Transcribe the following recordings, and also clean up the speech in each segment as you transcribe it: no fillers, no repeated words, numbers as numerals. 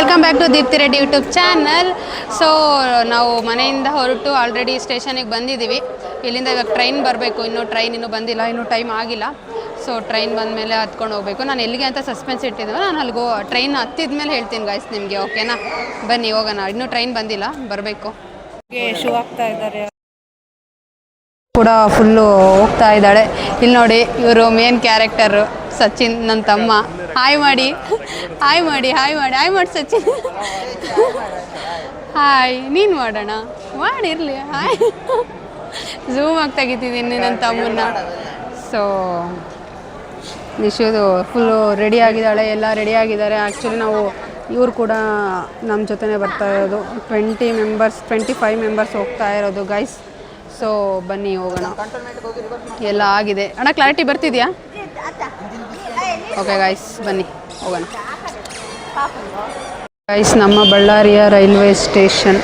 Welcome back to Deepti Reddy YouTube channel. So ನಾವು ಮನೆಯಿಂದ ಹೊರಟು ಆಲ್ರೆಡಿ ಸ್ಟೇಷನಿಗೆ ಬಂದಿದ್ದೀವಿ. ಇಲ್ಲಿಂದ ಇವಾಗ ಟ್ರೈನ್ ಬರಬೇಕು. ಇನ್ನೂ ಬಂದಿಲ್ಲ, ಇನ್ನೂ ಟೈಮ್ ಆಗಿಲ್ಲ. ಸೊ ಟ್ರೈನ್ ಬಂದ ಮೇಲೆ ಹತ್ಕೊಂಡು ಹೋಗಬೇಕು. ನಾನು ಎಲ್ಲಿಗೆ ಅಂತ ಸಸ್ಪೆನ್ಸ್ ಇಟ್ಟಿದ್ದೆ, ನಾನು ಅಲ್ಲಿಗೋ ಟ್ರೈನ್ ಹತ್ತಿದ ಮೇಲೆ ಹೇಳ್ತೀನಿ ಗಾಯ್ಸ್ ನಿಮಗೆ, ಓಕೆನಾ? ಬನ್ನಿ ಹೋಗೋಣ. ಇನ್ನೂ ಟ್ರೈನ್ ಬಂದಿಲ್ಲ, ಬರಬೇಕು. ಶೂ ಹಾಕ್ತಾ ಇದ್ದಾರೆ ಕೂಡ, ಫುಲ್ಲು ಹೋಗ್ತಾ ಇದ್ದಾಳೆ. ಇಲ್ಲಿ ನೋಡಿ, ಇವರು ಮೇನ್ ಕ್ಯಾರೆಕ್ಟರು ಸಚಿನ್, ನನ್ನ ತಮ್ಮ. ಹಾಯ್ ಮಾಡಿ ಸಚಿನ್. ಹಾಯ್, ನೀನು ಮಾಡೋಣ, ಮಾಡಿರಲಿ. ಹಾಯ್, ಝೂಮ್ ಆಗಿ ತೆಗಿತಿದ್ದೀನಿ ನನ್ನ ತಮ್ಮನ್ನ. ಸೊ ನಿಶುದು ಫುಲ್ಲು ರೆಡಿ ಆಗಿದ್ದಾಳೆ, ಎಲ್ಲ ರೆಡಿ ಆಗಿದ್ದಾರೆ. ಆ್ಯಕ್ಚುಲಿ ನಾವು ಇವ್ರು ಕೂಡ ನಮ್ಮ ಜೊತೆನೇ ಬರ್ತಾ ಇರೋದು. 25 ಮೆಂಬರ್ಸ್ ಹೋಗ್ತಾ ಇರೋದು ಗೈಸ್. ಸೊ ಬನ್ನಿ ಹೋಗೋಣ. ಎಲ್ಲ ಆಗಿದೆ ಅಣ್ಣ, ಕ್ಲಾರಿಟಿ ಬರ್ತಿದೆಯಾ? ಓಕೆ ಗೈಸ್, ಬನ್ನಿ ಹೋಗೋಣ. ಗೈಸ್, ನಮ್ಮ ಬಳ್ಳಾರಿಯ ರೈಲ್ವೆ ಸ್ಟೇಷನ್.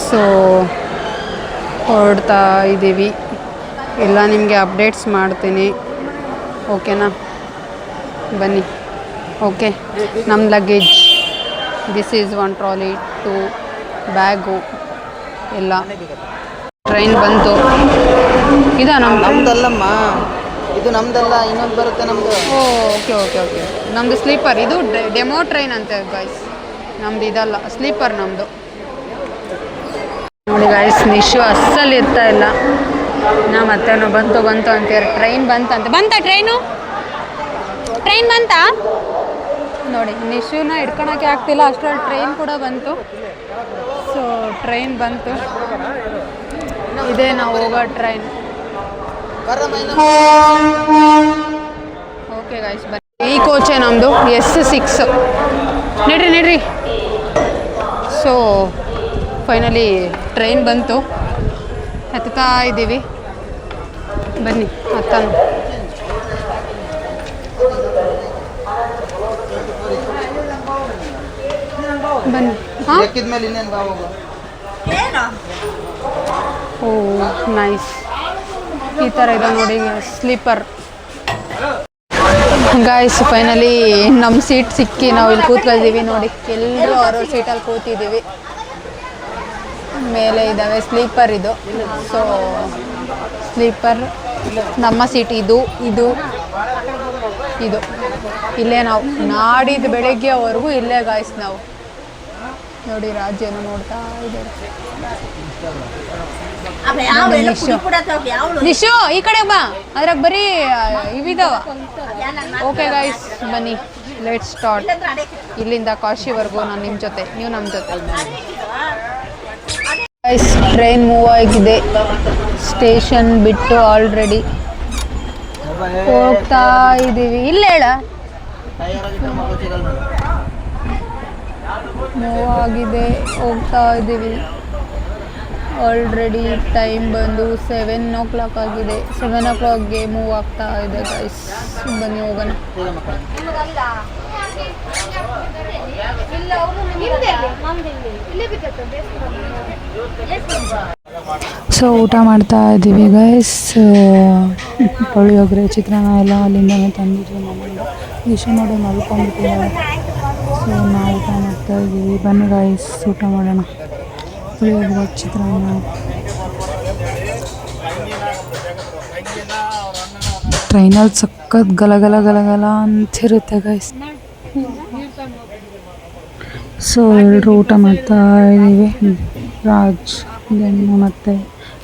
ಸೊ ಹೊರಡ್ತಾ ಇದ್ದೀವಿ. ಎಲ್ಲ ನಿಮಗೆ ಅಪ್ಡೇಟ್ಸ್ ಮಾಡ್ತೀನಿ, ಓಕೆನಾ? ಬನ್ನಿ. ಓಕೆ, ನಮ್ಮ luggage, this is 1 trolley, 2 bag ಎಲ್ಲ. ಟ್ರೈನ್ ಬಂತು. ಇದಾ ನಮ್ದಲ್ಲಮ್ಮ, ಇದು ನಮ್ದಲ್ಲ, ಇನ್ನೊಂದು ಬರುತ್ತೆ ನಮ್ದು. ಓಕೆ. ನಮ್ಮದು ಸ್ಲೀಪರ್, ಇದು ಡೆಮೋ ಟ್ರೈನ್ ಅಂತೆ ಗೈಸ್. ನಮ್ದು ಇದಲ್ಲ, ಸ್ಲೀಪರ್ ನಮ್ಮದು. ನೋಡಿ ಗೈಸ್, ನಿಶು ಅಸ್ಸಲ್ಲಿ ಇರ್ತಾ ಇಲ್ಲ. ಮತ್ತೇನೋ ಬಂತು ಅಂತೀರ. ಟ್ರೈನ್ ಬಂತಾ ಟ್ರೈನ್ ಬಂತಾ? ನೋಡಿ, ನಿಶುನ ಹಿಡ್ಕೊಳಕ್ಕೆ ಆಗ್ತಿಲ್ಲ, ಅಷ್ಟರಲ್ಲಿ ಟ್ರೈನ್ ಕೂಡ ಬಂತು. ಸೊ ಟ್ರೈನ್ ಬಂತು, ಇದೇ ನಾವು ಹೋಗೋ ಟ್ರೈನ್. ಓಕೆ ಗೈಸ್, ಬನ್ನಿ. ಈ ಕೋಚೆ ನಮ್ಮದು S6. ನಡ್ರಿ. ಸೊ ಫೈನಲಿ ಟ್ರೈನ್ ಬಂತು, ಹತ್ತಾ ಇದ್ದೀವಿ. ಬನ್ನಿ ಹತ್ತೋಣ. ಬನ್ನಿ. ಓ ನೈಸ್, ಈ ಥರ ಇದೆ ನೋಡಿ ಸ್ಲೀಪರ್. ಗಾಯ್ಸ್, ಫೈನಲಿ ನಮ್ಮ ಸೀಟ್ ಸಿಕ್ಕಿ ನಾವು ಇಲ್ಲಿ ಕೂತ್ಕೊಳ್ತೀವಿ. ನೋಡಿ, ಎಲ್ಲರೂ ಅವ್ರವ್ರ ಸೀಟಲ್ಲಿ ಕೂತಿದ್ದೀವಿ. ಮೇಲೆ ಇದ್ದಾವೆ ಸ್ಲೀಪರ್ ಇದು. ಸೊ ಸ್ಲೀಪರ್ ನಮ್ಮ ಸೀಟ್ ಇದು ಇಲ್ಲೇ ನಾವು ನಾಡಿದ್ದು ಬೆಳಗ್ಗೆವರೆಗೂ ಇಲ್ಲೇ ಗಾಯ್ಸ್. ನಾವು ನೋಡಿ, ರಾಜ್ಯನ ನೋಡ್ತಾ ಇದ್ದಾರೆ. ನಿಶು ಈ ಕಡೆ ಬಾ, ಅದ್ರಾಗ ಬರೀ ಇವಿದಾವ. ಓಕೆ ಗಾಯ್ಸ್, ಬನ್ನಿ, ಲೆಟ್ಸ್ ಸ್ಟಾರ್ಟ್. ಇಲ್ಲಿಂದ ಕಾಶಿವರೆಗೂ ನಾನು ನಿಮ್ಮ ಜೊತೆ, ನೀವು ನಮ್ಮ ಜೊತೆ. ಗೈಸ್, ಟ್ರೈನ್ ಮೂವ್ ಆಗಿದೆ. ಸ್ಟೇಷನ್ ಬಿಟ್ಟು ಆಲ್ರೆಡಿ ಹೋಗ್ತಾ ಇದ್ದೀವಿ. ಇಲ್ಲ ಹೇಳ, ಮೂವ್ ಆಗಿದೆ, ಹೋಗ್ತಾ ಇದ್ದೀವಿ. ಆಲ್ರೆಡಿ ಟೈಮ್ ಬಂದು 7 o'clock ಆಗಿದೆ. 7 o'clockಗೆ ಮೂವ್ ಆಗ್ತಾ ಇದೆ ಗೈಸ್. ಬನ್ನಿ ಹೋಗೋಣ. ಸೊ ಊಟ ಮಾಡ್ತಾ ಇದ್ದೀವಿ ಗೈಸ್. ಪುಳಿಯೋಗರೆ, ಚಿತ್ರಾನ್ನ ಎಲ್ಲ ಅಲ್ಲಿಂದನೇ ತಂದಿದ್ವಿ ಮನೆಯಿಂದ. ವಿಷಯ ನೋಡಿ ಮಲ್ಕೊಂಡ್ಬಿಟ್ಟಿದ್ದಾರೆ. ಸೊ ನಾವು ಊಟ ಮಾಡ್ತಾ ಇದ್ದೀವಿ. ಬನ್ನಿ ಗೈಸ್, ಊಟ ಮಾಡೋಣ. ಪುಳಿಯೋಗರೆ, ಚಿತ್ರಾನ್ನ. ಟ್ರೈನಲ್ಲಿ ಸಖತ್ ಗಲಗಲ ಅಂತಿರುತ್ತೆ ಗೈಸ್. ಸೊ ಎಲ್ಲರೂ ಊಟ ಮಾಡ್ತಾ ಇದ್ದೀವಿ. ರಾಜ್, ಮತ್ತು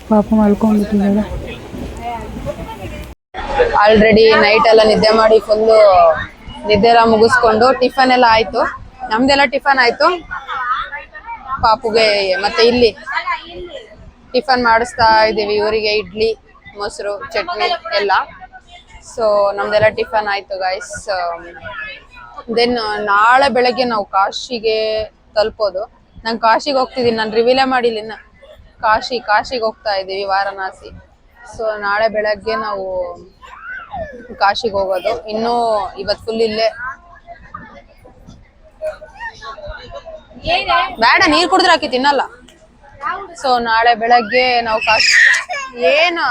ಪಾಪ ಮಲ್ಕೊಂಡ್ಬಿಟ್ಟಿದ್ದಾರೆ. ಆಲ್ರೆಡಿ ನೈಟೆಲ್ಲ ನಿದ್ದೆ ಮಾಡಿ ಫುಲ್ಲು ನಿದ್ದೆ ಎಲ್ಲ ಮುಗಿಸ್ಕೊಂಡು ಟಿಫನ್ ಎಲ್ಲ ಆಯಿತು. ನಮ್ದೆಲ್ಲ ಟಿಫನ್ ಆಯಿತು. ಪಾಪುಗೆ ಮತ್ತೆ ಇಲ್ಲಿ ಟಿಫನ್ ಮಾಡಿಸ್ತಾ ಇದ್ದೀವಿ. ಇವರಿಗೆ ಇಡ್ಲಿ, ಮೊಸರು, ಚಟ್ನಿ ಎಲ್ಲ. ಸೊ ನಮ್ದೆಲ್ಲ ಟಿಫನ್ ಆಯಿತು ಗೈಸ್. ದೆನ್ ನಾಳೆ ಬೆಳಗ್ಗೆ ನಾವು ಕಾಶಿಗೆ ತಲುಪೋದು. ನಾನು ಕಾಶಿಗೆ ಹೋಗ್ತಿದ್ದೀನಿ, ನಾನು ರಿವೀಲೇ ಮಾಡಿಲ್ಲ ಇನ್ನು. ಕಾಶಿಗೆ ಹೋಗ್ತಾ ಇದ್ದೀವಿ, ವಾರಣಾಸಿ. ಸೊ ನಾಳೆ ಬೆಳಗ್ಗೆ ನಾವು ಕಾಶಿಗೆ ಹೋಗೋದು. ಇನ್ನೂ ಇವತ್ತು ಫುಲ್ ಇಲ್ಲೇ. ಬೇಡ, ನೀರು ಕುಡಿದ್ರೆ ಹಾಕಿ ತಿನ್ನಲ್ಲ. ಸೊ ನಾಳೆ ಬೆಳಗ್ಗೆ ನಾವು ಕಾಶಿ ಏನು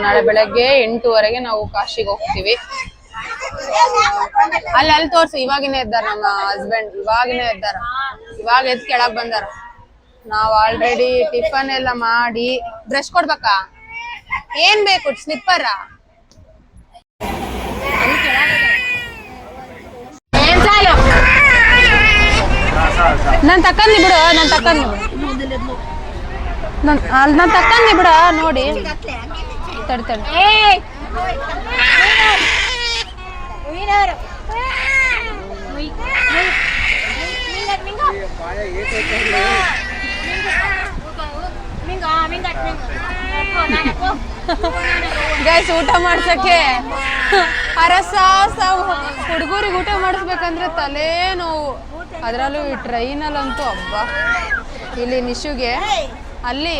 ನಾಳೆ ಬೆಳಗ್ಗೆ 8:30ಗೆ ನಾವು ಕಾಶಿಗೆ ಹೋಗ್ತೀವಿ. ಅಲ್ಲಿ ತೋರ್ಸಿ, ಇವಾಗಿನೇ ಇದ್ದಾರ ನಮ್ಮ ಹಸ್ಬೆಂಡ್, ಇವಾಗಿನೇ ಇದ್ದಾರ, ಇವಾಗ ಎದ್ದು ಕೆಳಗ್ ಬಂದಾರ. ನಾವ್ ಆಲ್ರೆಡಿ ಟಿಫನ್ ಎಲ್ಲ ಮಾಡಿ, ಬ್ರಷ್ ಕೊಡ್ಬೇಕಾ, ಏನ್ ಬೇಕು, ಸ್ಲಿಪ್ಪರ ನಾನ್ ತಕ್ಕಂದಿ ಬಿಡು, ನಾನ್ ತಕ್ಕಂದಿ ಬಿಡ ನೋಡಿ. ತಡ್ತೇನೆ ಗೈಸ್, ಊಟ ಮಾಡ್ಸಕ್ಕೆ ಅರಸಾಸ ಹುಡುಗರಿಗೆ ಊಟ ಮಾಡಿಸ್ಬೇಕಂದ್ರೆ ತಲೆ ನೋವು. ಅದರಲ್ಲೂ ಈ ಟ್ರೈನಲ್ಲಂತೂ ಹಬ್ಬ. ಇಲ್ಲಿ ನಿಶುಗೆ, ಅಲ್ಲಿ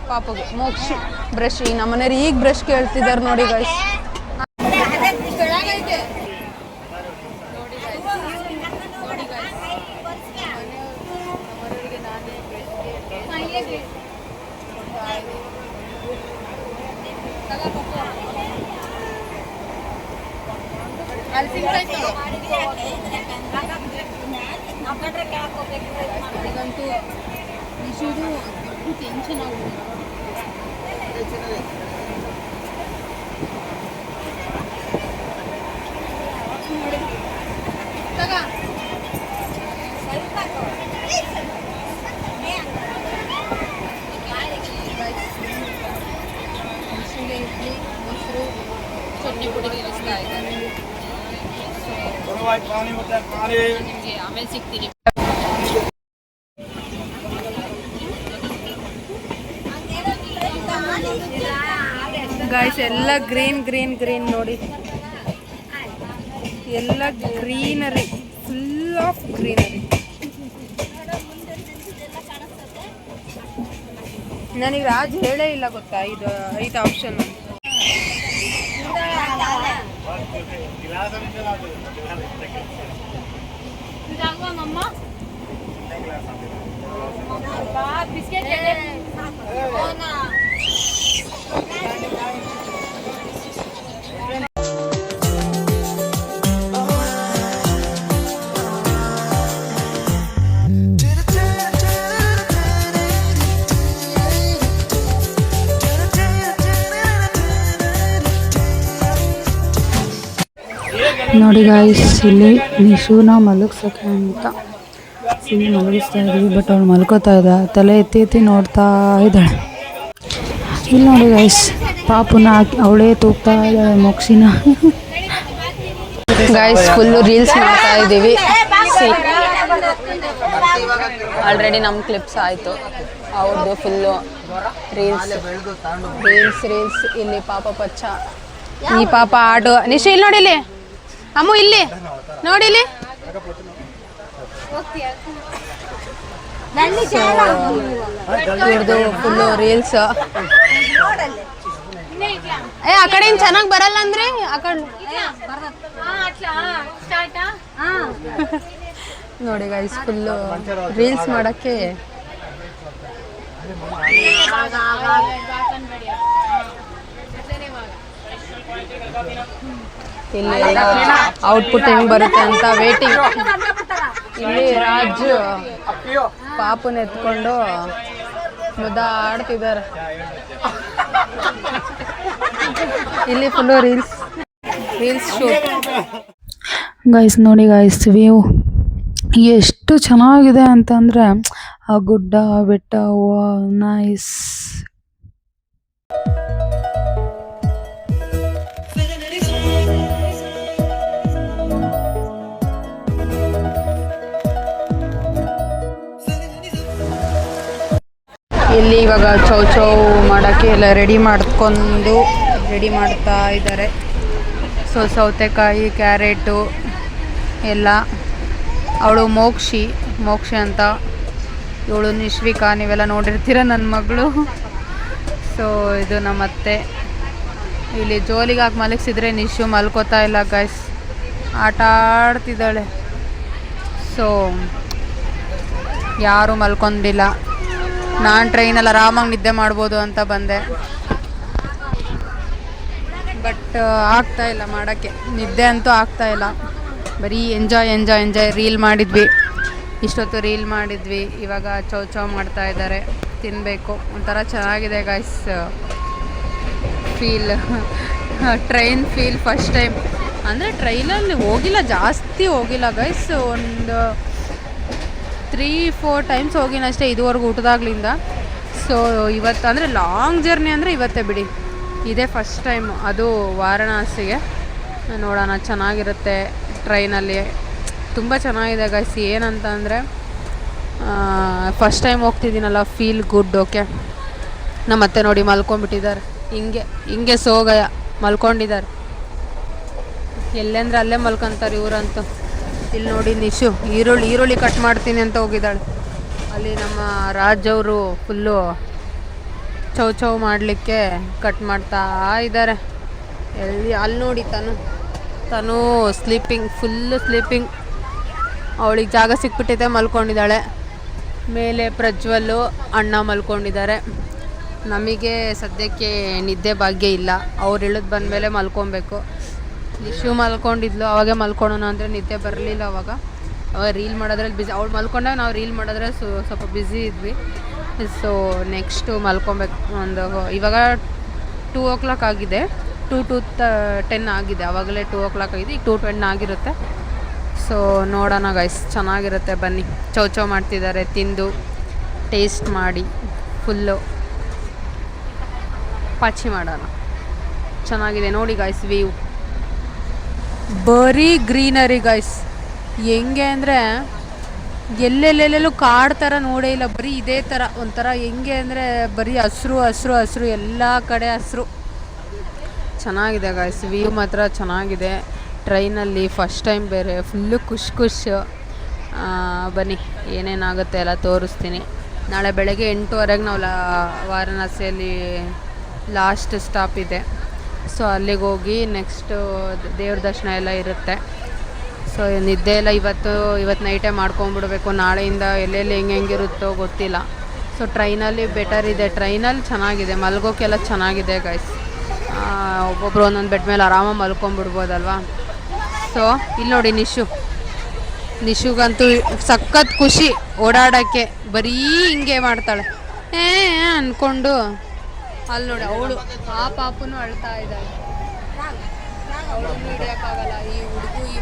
ಪಾಪಗೆ ಮೋಕ್ಷಿ ಬ್ರಷ್. ಈ ನಮ್ಮನೆಯವ್ರು ಈಗ ಬ್ರಷ್ ಕೇಳ್ತಿದ್ದಾರೆ ನೋಡಿ ಗೈಸ್. ಟೆನ್ಷನ್ ಆಗುತ್ತೆ. ಚಟ್ನಿ ಪುಡಿ ಇರಿಸ್ತಾ ಇದ್ದಾರೆ. ಆಮೇಲೆ ಸಿಗ್ತೀನಿ. ಗಾಯ್ಸ್, ಎಲ್ಲ ಗ್ರೀನ್ ಗ್ರೀನ್ ಗ್ರೀನ್ ನೋಡಿ, ಎಲ್ಲ ಗ್ರೀನರಿ, ಫುಲ್ ಆಫ್ ಗ್ರೀನರಿ. ನನಗೆ ರಾಜ್ ಹೇಳೇ ಇಲ್ಲ ಗೊತ್ತಾ, ಇದು 5 ಆಪ್ಷನ್. ನೋಡಿ ಗಾಯ್ಸ್, ಇಲ್ಲಿ ನಿಶೂನ ಮಲಗ್ಸೋಕೆ ಅಂತ ಇಲ್ಲಿ ಮಲಗಿಸ್ತಾ ಇದ್ದೀವಿ. ಬಟ್ ಅವಳು ಮಲ್ಕೋತಾ ಇದ್ದ, ತಲೆ ಎತ್ತಿ ಎತ್ತಿ ನೋಡ್ತಾ ಇದ್ದಾಳೆ. ಇಲ್ಲಿ ನೋಡಿ ಗಾಯ್ಸ್, ಪಾಪುನ ಅವಳೇ ತೂಗ್ತಾ ಇದ್ದಾಳೆ, ಮೋಕ್ಷಿನ. ಗಾಯ್ಸ್, ಫುಲ್ಲು ರೀಲ್ಸ್ ಮಾಡ್ತಾ ಇದ್ದೀವಿ. ಆಲ್ರೆಡಿ ನಮ್ಮ ಕ್ಲಿಪ್ಸ್ ಆಯಿತು, ಅವ್ರದ್ದು ಫುಲ್ಲು ರೀಲ್ಸ್. ಇಲ್ಲಿ ಪಾಪ ಪಚ್ಚ, ಈ ಪಾಪ ಆಡು. ನಿಶು ಇಲ್ಲಿ ನೋಡಿಲಿ, ಅಮ್ಮು ಇಲ್ಲಿ ನೋಡಿಲಿ. ಇವ್ರದ್ದು ಫುಲ್ಲು ರೀಲ್ಸ್. ಆ ಕಡೆ ಚೆನ್ನಾಗಿ ಬರಲ್ಲ ಅಂದ್ರೆ ಆ ಕಡೆ ನೋಡಿ ಗೈಸ್, ಫುಲ್ಲು ರೀಲ್ಸ್ ಮಾಡಕ್ಕೆ. ಇಲ್ಲಿ ಎಲ್ಲ ಔಟ್ಪುಟ್ ಹೆಂಗ್ ಬರುತ್ತೆ ಅಂತ ವೇಟಿಂಗ್. ಇಲ್ಲಿ ರಾಜ್ ಪಾಪುನ ಎತ್ಕೊಂಡು ಮುದ್ದಾಡ್ತಿದ್ದಾರೆ. ಇಲ್ಲಿ ಫುಲ್ಲು ರೀಲ್ಸ್ ಶೂಟ್. ಗೈಸ್ ನೋಡಿ ಗಾಯ್ಸ್, ವ್ಯೂ ಎಷ್ಟು ಚೆನ್ನಾಗಿದೆ ಅಂತಂದರೆ, ಆ ಗುಡ್ಡ ಬೆಟ್ಟ, ನೈಸ್. ಇಲ್ಲಿ ಇವಾಗ ಚೌ ಮಾಡೋಕ್ಕೆ ಎಲ್ಲ ರೆಡಿ ಮಾಡ್ತಾ ಇದ್ದಾರೆ. ಸೊ ಸೌತೆಕಾಯಿ, ಕ್ಯಾರೆಟು ಎಲ್ಲ. ಅವಳು ಮೋಕ್ಷಿ ಅಂತ, ಇವಳು ನಿಶ್ವಿಕಾ, ನೀವೆಲ್ಲ ನೋಡಿರ್ತೀರ ನನ್ನ ಮಗಳು. ಸೊ ಇದು ನಮ್ಮತ್ತೆ. ಇಲ್ಲಿ ಜೋಲಿಗೆ ಹಾಕಿ ಮಲಗಿಸಿದ್ರೆ ನಿಶು ಮಲ್ಕೋತಾ ಇಲ್ಲ ಗೈಸ್, ಆಟ ಆಡ್ತಿದ್ದಾಳೆ. ಸೊ ಯಾರೂ ಮಲ್ಕೊಂಡಿಲ್ಲ. ನಾನು ಟ್ರೈನಲ್ಲಿ ಆರಾಮಾಗಿ ನಿದ್ದೆ ಮಾಡ್ಬೋದು ಅಂತ ಬಂದೆ. ಬಟ್ ಆಗ್ತಾ ಇಲ್ಲ ಮಾಡೋಕ್ಕೆ, ನಿದ್ದೆ ಅಂತೂ ಆಗ್ತಾ ಇಲ್ಲ. ಬರೀ ಎಂಜಾಯ್ ರೀಲ್ ಮಾಡಿದ್ವಿ, ಇಷ್ಟೊತ್ತು ರೀಲ್ ಮಾಡಿದ್ವಿ. ಇವಾಗ ಚೌ ಮಾಡ್ತಾ ಇದ್ದಾರೆ, ತಿನ್ನಬೇಕು. ಒಂಥರ ಚೆನ್ನಾಗಿದೆ guys feel. Train feel first time. ಅಂದರೆ ಟ್ರೈನಲ್ಲಿ ಜಾಸ್ತಿ ಹೋಗಿಲ್ಲ ಗೈಸ್, ಒಂದು 3-4 ಟೈಮ್ಸ್ ಹೋಗಿನ ಅಷ್ಟೇ ಇದುವರೆಗೂ ಊಟದಾಗ್ಲಿಂದ. ಸೊ ಇವತ್ತು ಅಂದರೆ ಲಾಂಗ್ ಜರ್ನಿ ಅಂದರೆ ಇವತ್ತೇ ಬಿಡಿ, ಇದೇ ಫಸ್ಟ್ ಟೈಮ್, ಅದು ವಾರಣಾಸಿಗೆ. ನೋಡೋಣ, ಚೆನ್ನಾಗಿರುತ್ತೆ ಟ್ರೈನಲ್ಲಿ, ತುಂಬ ಚೆನ್ನಾಗಿದೆ ಗೈಸ್. ಏನಂತ ಅಂದರೆ ಫಸ್ಟ್ ಟೈಮ್ ಹೋಗ್ತಿದ್ದೀನಲ್ಲ, ಫೀಲ್ ಗುಡ್. ಓಕೆ, ನಮ್ಮ ಅತ್ತೆ ನೋಡಿ ಮಲ್ಕೊಂಡ್ಬಿಟ್ಟಿದ್ದಾರೆ, ಹಿಂಗೆ ಸೋಗಯ ಮಲ್ಕೊಂಡಿದ್ದಾರೆ. ಎಲ್ಲೆಂದ್ರೆ ಅಲ್ಲೇ ಮಲ್ಕೊಂತಾರೆ ಇವರಂತೂ. ಇಲ್ಲಿ ನೋಡಿ ನಿಶು ಈರುಳ್ಳಿ ಕಟ್ ಮಾಡ್ತೀನಿ ಅಂತ ಹೋಗಿದ್ದಾಳೆ. ಅಲ್ಲಿ ನಮ್ಮ ರಾಜ್ ಅವರು ಫುಲ್ಲು ಚೌ ಮಾಡಲಿಕ್ಕೆ ಕಟ್ ಮಾಡ್ತಾ ಇದ್ದಾರೆ. ಅಲ್ಲಿ ನೋಡಿ ತನು ಫುಲ್ಲು ಸ್ಲೀಪಿಂಗ್. ಅವಳಿಗೆ ಜಾಗ ಸಿಕ್ಬಿಟ್ಟಿದೆ, ಮಲ್ಕೊಂಡಿದ್ದಾಳೆ. ಮೇಲೆ ಪ್ರಜ್ವಲ್ಲು ಅಣ್ಣ ಮಲ್ಕೊಂಡಿದ್ದಾರೆ. ನಮಗೆ ಸದ್ಯಕ್ಕೆ ನಿದ್ದೆ ಭಾಗ್ಯ ಇಲ್ಲ, ಅವ್ರು ಇಳಿದು ಬಂದಮೇಲೆ ಮಲ್ಕೊಬೇಕು. ನಿಶು ಮಲ್ಕೊಂಡಿದ್ಲು, ಅವಾಗೆ ಮಲ್ಕೊಳ್ಳೋಣ ಅಂದರೆ ನಿದ್ದೆ ಬರಲಿಲ್ಲ. ಅವಾಗ ರೀಲ್ ಮಾಡೋದ್ರಲ್ಲಿ ಬಿಸಿ, ಅವಳು ಮಲ್ಕೊಂಡಾಗ ನಾವು ರೀಲ್ ಮಾಡೋದ್ರೆ ಸ್ವಲ್ಪ ಬ್ಯುಸಿ ಇದ್ವಿ. ಸೊ ನೆಕ್ಸ್ಟು ಮಲ್ಕೊಬೇಕು. ಇವಾಗ 2 o'clock ಆಗಿದೆ, 2 to 10 ಆಗಿದೆ. ಆವಾಗಲೇ 2 o'clock ಆಗಿದೆ, ಈಗ 2:10 ಆಗಿರುತ್ತೆ. ಸೊ ನೋಡೋಣ ಗೈಸ್, ಚೆನ್ನಾಗಿರುತ್ತೆ, ಬನ್ನಿ. ಚೌ ಮಾಡ್ತಿದ್ದಾರೆ, ತಿಂದು ಟೇಸ್ಟ್ ಮಾಡಿ ಫುಲ್ಲು ಪಾಚಿ ಮಾಡೋಣ. ಚೆನ್ನಾಗಿದೆ ನೋಡಿ ಗೈಸ್, ವ್ಯೂ ಬರೀ ಗ್ರೀನರಿ ಗೈಸ್. ಹೆಂಗೆ ಅಂದರೆ ಎಲ್ಲೆಲ್ಲೆಲ್ಲೂ ಕಾಡು ಥರ ನೋಡೇ ಇಲ್ಲ, ಬರೀ ಇದೇ ಥರ ಒಂಥರ. ಹೆಂಗೆ ಅಂದರೆ ಬರೀ ಹಸ್ರು, ಎಲ್ಲ ಕಡೆ ಹಸ್ರು. ಚೆನ್ನಾಗಿದೆ ಗೈಸ್, ವ್ಯೂ ಮಾತ್ರ ಚೆನ್ನಾಗಿದೆ. ಟ್ರೈನಲ್ಲಿ ಫಸ್ಟ್ ಟೈಮ್ ಬೇರೆ, ಫುಲ್ಲು ಖುಷ್. ಬನ್ನಿ, ಏನೇನಾಗುತ್ತೆ ಎಲ್ಲ ತೋರಿಸ್ತೀನಿ. ನಾಳೆ ಬೆಳಗ್ಗೆ 8:15 ನಾವು ವಾರಣಾಸಿಯಲ್ಲಿ ಲಾಸ್ಟ್ ಸ್ಟಾಪ್ ಇದೆ. ಸೊ ಅಲ್ಲಿಗೆ ಹೋಗಿ ನೆಕ್ಸ್ಟು ದೇವ್ರ ದರ್ಶನ ಎಲ್ಲ ಇರುತ್ತೆ. ಸೊ ನಿದ್ದೆ ಎಲ್ಲ ಇವತ್ತು ನೈಟೇ ಮಾಡ್ಕೊಂಬಿಡ್ಬೇಕು. ನಾಳೆಯಿಂದ ಎಲ್ಲೆಲ್ಲಿ ಹೆಂಗಿರುತ್ತೋ ಗೊತ್ತಿಲ್ಲ. ಸೊ ಟ್ರೈನಲ್ಲಿ ಬೆಟರ್ ಇದೆ, ಟ್ರೈನಲ್ಲಿ ಚೆನ್ನಾಗಿದೆ, ಮಲ್ಗೋಕ್ಕೆಲ್ಲ ಚೆನ್ನಾಗಿದೆ ಗೈಸ್. ಒಬ್ಬೊಬ್ರು ಒಂದೊಂದು ಬೆಡ್ ಮೇಲೆ ಆರಾಮಾಗಿ ಮಲ್ಕೊಂಬಿಡ್ಬೋದಲ್ವಾ. ಸೊ ಇಲ್ಲಿ ನೋಡಿ ನಿಶುಗಂತೂ ಸಖತ್ ಖುಷಿ ಓಡಾಡೋಕ್ಕೆ, ಬರೀ ಹಿಂಗೆ ಮಾಡ್ತಾಳೆ ಅಂದ್ಕೊಂಡು. ಅಲ್ಲಿ ನೋಡಿ ಅವಳು, ಆ ಪಾಪನೂ ಅಳ್ತಾ ಇದ್ದಾಳೆ, ಅವಳನ್ನು ಹಿಡಿಯೋಕ್ಕಾಗಲ್ಲ. ಈ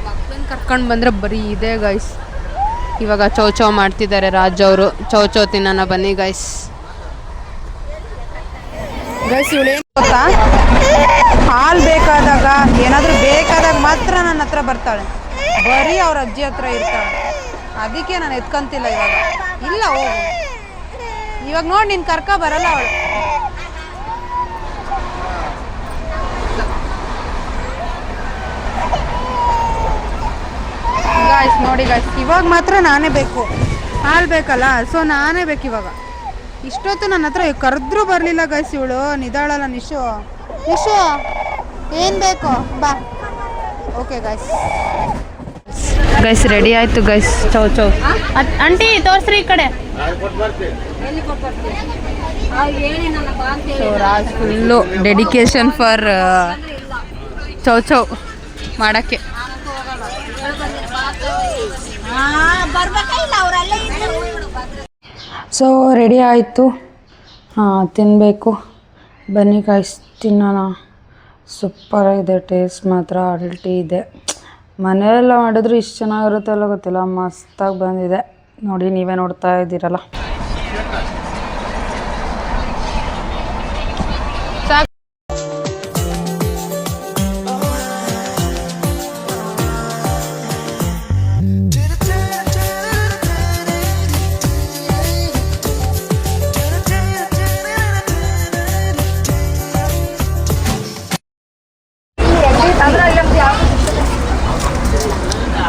ಮಕ್ಕಳನ್ನ ಕರ್ಕೊಂಡು ಬಂದರೆ ಬರೀ ಇದೆ ಗೈಸ್. ಇವಾಗ ಚೌ ಮಾಡ್ತಿದ್ದಾರೆ ರಾಜ್ ಅವರು. ಚೌ ತಿನ್ನೋಣ ಬನ್ನಿ ಗೈಸ್. ಇವಳೇನು ಗೊತ್ತಾ, ಹಾಲು ಬೇಕಾದಾಗ ಏನಾದರೂ ಬೇಕಾದಾಗ ಮಾತ್ರ ನನ್ನ ಹತ್ರ ಬರ್ತಾಳೆ, ಬರೀ ಅವ್ರ ಅಜ್ಜಿ ಹತ್ರ ಇರ್ತಾಳೆ. ಅದಕ್ಕೆ ನಾನು ಎತ್ಕೊಂತಿಲ್ಲ ಇವಾಗ. ಇಲ್ಲ ಹೋಗು, ಇವಾಗ ನೋಡಿ ನೀನು ಕರ್ಕ ಬರಲ್ಲ ಅವಳು. ಗಾಯ್ಸ್ ನೋಡಿ ಗಾಯ್ಸ್, ಇವಾಗ ಮಾತ್ರ ನಾನೇ ಬೇಕು, ಹಾಲು ಬೇಕಲ್ಲ, ಸೊ ನಾನೇ ಬೇಕು ಇವಾಗ. ಇಷ್ಟೊತ್ತು ನನ್ನ ಹತ್ರ ಕರೆದ್ರೂ ಬರಲಿಲ್ಲ ಗೈಸ್. ಇವಳು ನಿದಾಳಲ್ಲ ನಿಶು ಏನು ಬೇಕು ಬಾ. ಓಕೆ ಗೈಸ್ ರೆಡಿ ಆಯಿತು ಗೈಸ್. ಚೌ ಆಂಟಿ ತೋರಿಸ್ರಿ ಈ ಕಡೆ. So Raj full dedication for ಚೌ ಮಾಡೋಕ್ಕೆ. ಸೊ ರೆಡಿ ಆಯಿತು, ತಿನ್ನಬೇಕು. ಬನ್ನಿ ಗಾಯ್ಸ್ ತಿನ್ನೋಣ. ಸೂಪರಾಗಿದೆ, ಟೇಸ್ಟ್ ಮಾತ್ರ ಅಲ್ಟಿ ಇದೆ. ಮನೆಯೆಲ್ಲ ಮಾಡಿದ್ರು ಇಷ್ಟು ಚೆನ್ನಾಗಿರುತ್ತಲ್ಲ ಗೊತ್ತಿಲ್ಲ, ಮಸ್ತಾಗಿ ಬಂದಿದೆ ನೋಡಿ, ನೀವೇ ನೋಡ್ತಾ ಇದ್ದೀರಲ್ಲ.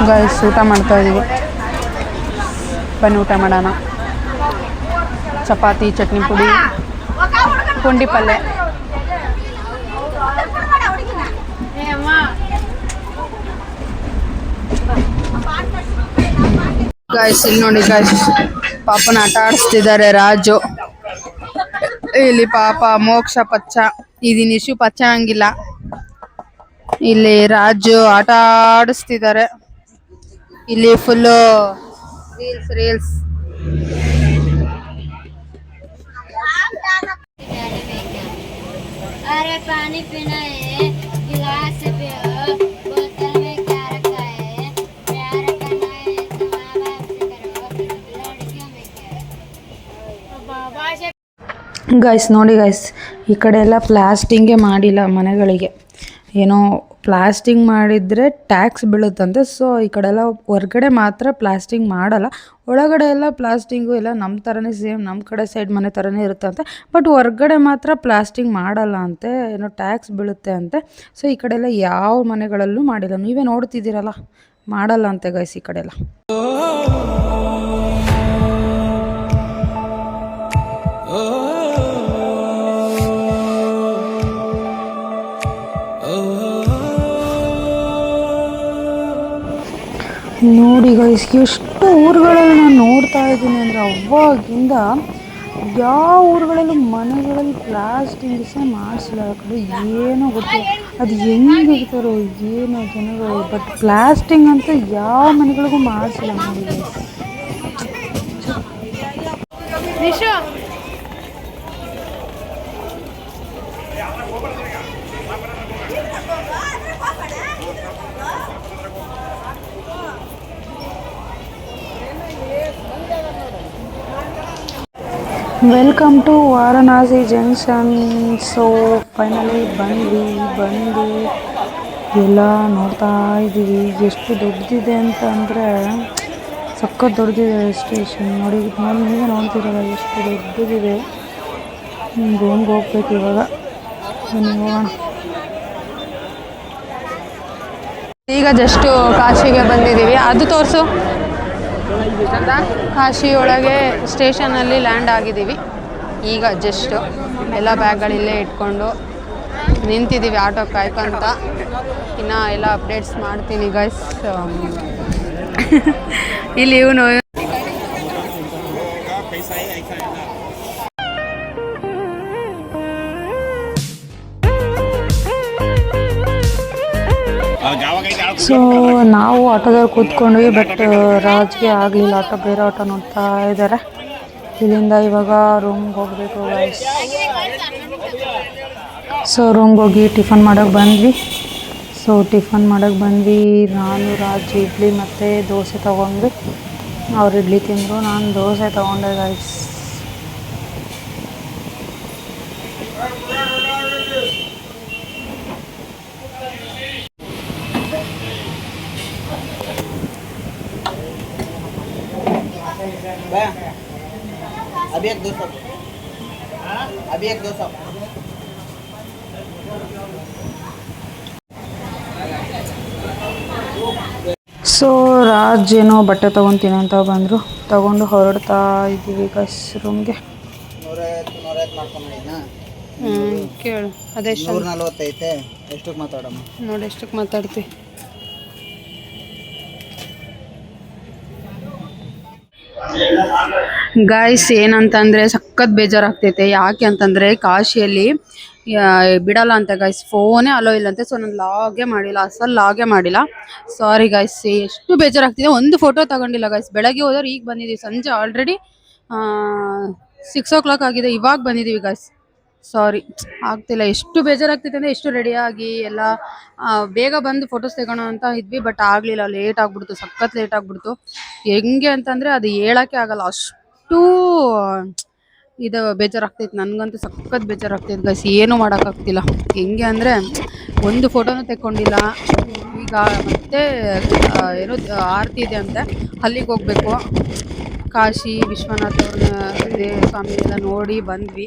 ಗೈಸ್ ಊಟ ಮಾಡ್ತಾ ಇದ್ದೀವಿ, ಬನ್ನಿ ಊಟ ಮಾಡೋಣ. ಚಪಾತಿ, ಚಟ್ನಿ ಪುಡಿ, ಪುಂಡಿ ಪಲ್ಯ. ಗೈಸ್ ಇಲ್ಲಿ ನೋಡಿ ಗೈಸ್, ಪಾಪನ ಆಟ ಆಡಿಸ್ತಿದ್ದಾರೆ ರಾಜು. ಇಲ್ಲಿ ಪಾಪ ಮೋಕ್ಷ ಪಚ್ಚ, ಇದು ನಿಶು ಪಚ್ಚ ಹಂಗಿಲ್ಲ, ಇಲ್ಲಿ ರಾಜು ಆಟ ಆಡಿಸ್ತಿದ್ದಾರೆ. ಇಲ್ಲಿ ಫುಲ್ ರೀಲ್ಸ್ ರೀಲ್ಸ್. अरे पानी पीना है, गिलास पियो, बोतल में क्या रखा है, प्यार करना है तो माँ बाप से करो, लड़कियों में क्या है, तो बाबा से ಗೈಸ್ ನೋಡಿ ಗೈಸ್, ಈ ಕಡೆ ಎಲ್ಲ ಪ್ಲಾಸ್ಟಿಂಗೇ ಮಾಡಿಲ್ಲ ಮನೆಗಳಿಗೆ. ಏನೋ ಪ್ಲಾಸ್ಟಿಂಗ್ ಮಾಡಿದರೆ ಟ್ಯಾಕ್ಸ್ ಬೀಳುತ್ತಂತೆ. ಸೊ ಈ ಕಡೆ ಎಲ್ಲ ಹೊರ್ಗಡೆ ಮಾತ್ರ ಪ್ಲಾಸ್ಟಿಂಗ್ ಮಾಡಲ್ಲ, ಒಳಗಡೆ ಎಲ್ಲ ಪ್ಲಾಸ್ಟಿಂಗು ಎಲ್ಲ ನಮ್ಮ ಥರನೇ ಸೇಮ್ ನಮ್ಮ ಕಡೆ ಸೈಡ್ ಮನೆ ಥರನೇ ಇರುತ್ತಂತೆ. ಬಟ್ ಹೊರ್ಗಡೆ ಮಾತ್ರ ಪ್ಲಾಸ್ಟಿಂಗ್ ಮಾಡಲ್ಲ ಅಂತೆ, ಏನೋ ಟ್ಯಾಕ್ಸ್ ಬೀಳುತ್ತೆ ಅಂತೆ. ಸೊ ಈ ಕಡೆ ಎಲ್ಲ ಯಾವ ಮನೆಗಳಲ್ಲೂ ಮಾಡಿಲ್ಲ, ನೀವೇ ನೋಡ್ತಿದ್ದೀರಲ್ಲ, ಮಾಡಲ್ಲ ಅಂತೆ ಗೈಸ್ ಈ ಕಡೆ ಎಲ್ಲ. ನೋಡಿ ಗೈಸ್, ಎಷ್ಟು ಊರುಗಳಲ್ಲಿ ನಾನು ನೋಡ್ತಾ ಇದ್ದೀನಿ ಅಂದರೆ ಅವಾಗಿಂದ ಯಾವ ಊರುಗಳಲ್ಲೂ ಮನೆಗಳಲ್ಲಿ ಪ್ಲಾಸ್ಟಿಕ್ಸೇ ಮಾಡಿಸಿಲ್ಲ. ಆ ಕಡೆ ಏನೋ ಗೊತ್ತಿಲ್ಲ, ಅದು ಹೆಂಗಿರ್ತಾರೋ ಏನೋ ಜನಗಳು. ಬಟ್ ಪ್ಲಾಸ್ಟಿಂಗ್ ಅಂತ ಯಾವ ಮನೆಗಳಿಗೂ ಮಾಡಿಸಿಲ್ಲ ನೋಡಿ guys. Welcome to Varanasi junction. So finally ಬಂದು ಎಲ್ಲ ನೋಡ್ತಾ ಇದ್ದೀವಿ. ಎಷ್ಟು ದೊಡ್ಡದಿದೆ ಅಂತ ಅಂದರೆ ಸಖತ್ ದೊಡ್ಡದಿದೆ ಸ್ಟೇಷನ್. ನೋಡಿ ನೀವೇ ನೋಡ್ತಿರಲ್ಲ ಎಷ್ಟು ದೊಡ್ಡದಿದೆ. ರೂಮ್ಗೆ ಹೋಗ್ಬೇಕು ಇವಾಗ, ಬನ್ನಿ ಹೋಗೋಣ. ಈಗ ಜಸ್ಟ್ ಕಾಶಿಗೆ ಬಂದಿದ್ದೀವಿ. ಅದು ತೋರಿಸು. ಕಾಶಿ ಒಳಗೆ ಸ್ಟೇಷನಲ್ಲಿ ಲ್ಯಾಂಡ್ ಆಗಿದ್ದೀವಿ. ಈಗ ಜಸ್ಟ್ ಎಲ್ಲ ಬ್ಯಾಗ್ಗಳಿಲ್ಲೇ ಇಟ್ಕೊಂಡು ನಿಂತಿದ್ದೀವಿ ಆಟೋ ಕಾಯ್ಕೊಂತ. ಇನ್ನು ಎಲ್ಲ ಅಪ್ಡೇಟ್ಸ್ ಮಾಡ್ತೀನಿ ಗೈಸ್. ಇಲ್ಲಿ ಇವನು ಸೊ ನಾವು ಆಟೋದಲ್ಲಿ ಕೂತ್ಕೊಂಡ್ವಿ, ಬಟ್ ರಾಜ್ಗೆ ಆಗಲಿಲ್ಲ. ಆಟೋ ಬೇರೆ ಆಟೋ ನೋಡ್ತಾ ಇದ್ದಾರೆ. ಇಲ್ಲಿಂದ ಇವಾಗ ರೂಮ್ಗೆ ಹೋಗಬೇಕು ಗೈಸ್. ಸೊ ರೂಮ್ಗೆ ಹೋಗಿ ಟಿಫನ್ ಮಾಡೋಕ್ಕೆ ಬಂದ್ವಿ. ನಾನು ರಾಜು ಇಡ್ಲಿ ಮತ್ತು ದೋಸೆ ತೊಗೊಂಡ್ವಿ. ಅವ್ರು ಇಡ್ಲಿ ತಿಂದರು, ನಾನು ದೋಸೆ ತೊಗೊಂಡೆ ಗೈಸ್. अभी एक 200. ಸೊ ರಾಜ್ ಏನೋ ಬಟ್ಟೆ ತೊಗೊತೀನಿ ಅಂತ ಬಂದರು, ತೊಗೊಂಡು ಹೊರಡ್ತಾ ಇದ್ದೀವಿ ಗೈಸ್ ರೂಮ್ಗೆ. 150 ಮಾಡ್ಕೊಂಬಿಡಿನಾ? ಕೇಳು. ಅದೆಷ್ಟು? 140 ಐತೆ. ಎಷ್ಟಕ್ಕೆ ಮಾತಾಡಮ್ಮ? ನೋಡಿ ಎಷ್ಟಕ್ಕೆ ಮಾತಾಡ್ತಿ. ಗಾಯ್ಸ್ ಏನಂತಂದರೆ ಸಖತ್ ಬೇಜಾರಾಗ್ತೈತೆ. ಯಾಕೆ ಅಂತಂದರೆ ಕಾಶಿಯಲ್ಲಿ ಬಿಡಲ್ಲ ಅಂತ ಗೈಸ್, ಫೋನೇ ಅಲೋ ಇಲ್ಲಂತೆ. ಸೊ ನಾನು ಲಾಗೇ ಮಾಡಿಲ್ಲ. ಸಾರಿ ಗೈಸ್, ಎಷ್ಟು ಬೇಜಾರಾಗ್ತಿದೆ. ಒಂದು ಫೋಟೋ ತಗೊಂಡಿಲ್ಲ ಗೈಸ್. ಬೆಳಗ್ಗೆ ಹೋದವ್ರು ಈಗ ಬಂದಿದ್ದೀವಿ, ಸಂಜೆ ಆಲ್ರೆಡಿ 6 o'clock ಆಗಿದೆ, ಇವಾಗ ಬಂದಿದ್ದೀವಿ ಗೈಸ್. ಸಾರಿ, ಆಗ್ತಿಲ್ಲ. ಎಷ್ಟು ಬೇಜಾರಾಗ್ತಿದೆ ಅಂದರೆ ಎಷ್ಟು ರೆಡಿಯಾಗಿ ಎಲ್ಲ ಬೇಗ ಬಂದು ಫೋಟೋಸ್ ತೆಗೋಣ ಅಂತ ಇದ್ವಿ. ಬಟ್ ಆಗಲಿಲ್ಲ, ಲೇಟ್ ಆಗಿಬಿಡ್ತು, ಸಖತ್ ಲೇಟ್ ಆಗಿಬಿಡ್ತು. ಹೆಂಗೆ ಅಂತಂದರೆ ಅದು ಹೇಳೋಕ್ಕೆ ಆಗಲ್ಲ, ಅಷ್ಟು ಇದು ಬೇಜಾರಾಗ್ತೈತೆ. ನನಗಂತೂ ಸಖತ್ ಬೇಜಾರಾಗ್ತೈತೆ ಗೈಸ್, ಏನೂ ಮಾಡೋಕ್ಕಾಗ್ತಿಲ್ಲ. ಹೆಂಗೆ ಅಂದರೆ ಒಂದು ಫೋಟೋನೂ ತೆಕ್ಕೊಂಡಿಲ್ಲ. ಈಗ ಮತ್ತೆ ಏನೋ ಆರತಿ ಇದೆ ಅಂತೆ, ಅಲ್ಲಿಗೆ ಹೋಗಬೇಕು. ಕಾಶಿ ವಿಶ್ವನಾಥ್ ಅವ್ರನ್ನ ಸ್ವಾಮಿ ಎಲ್ಲ ನೋಡಿ ಬಂದ್ವಿ.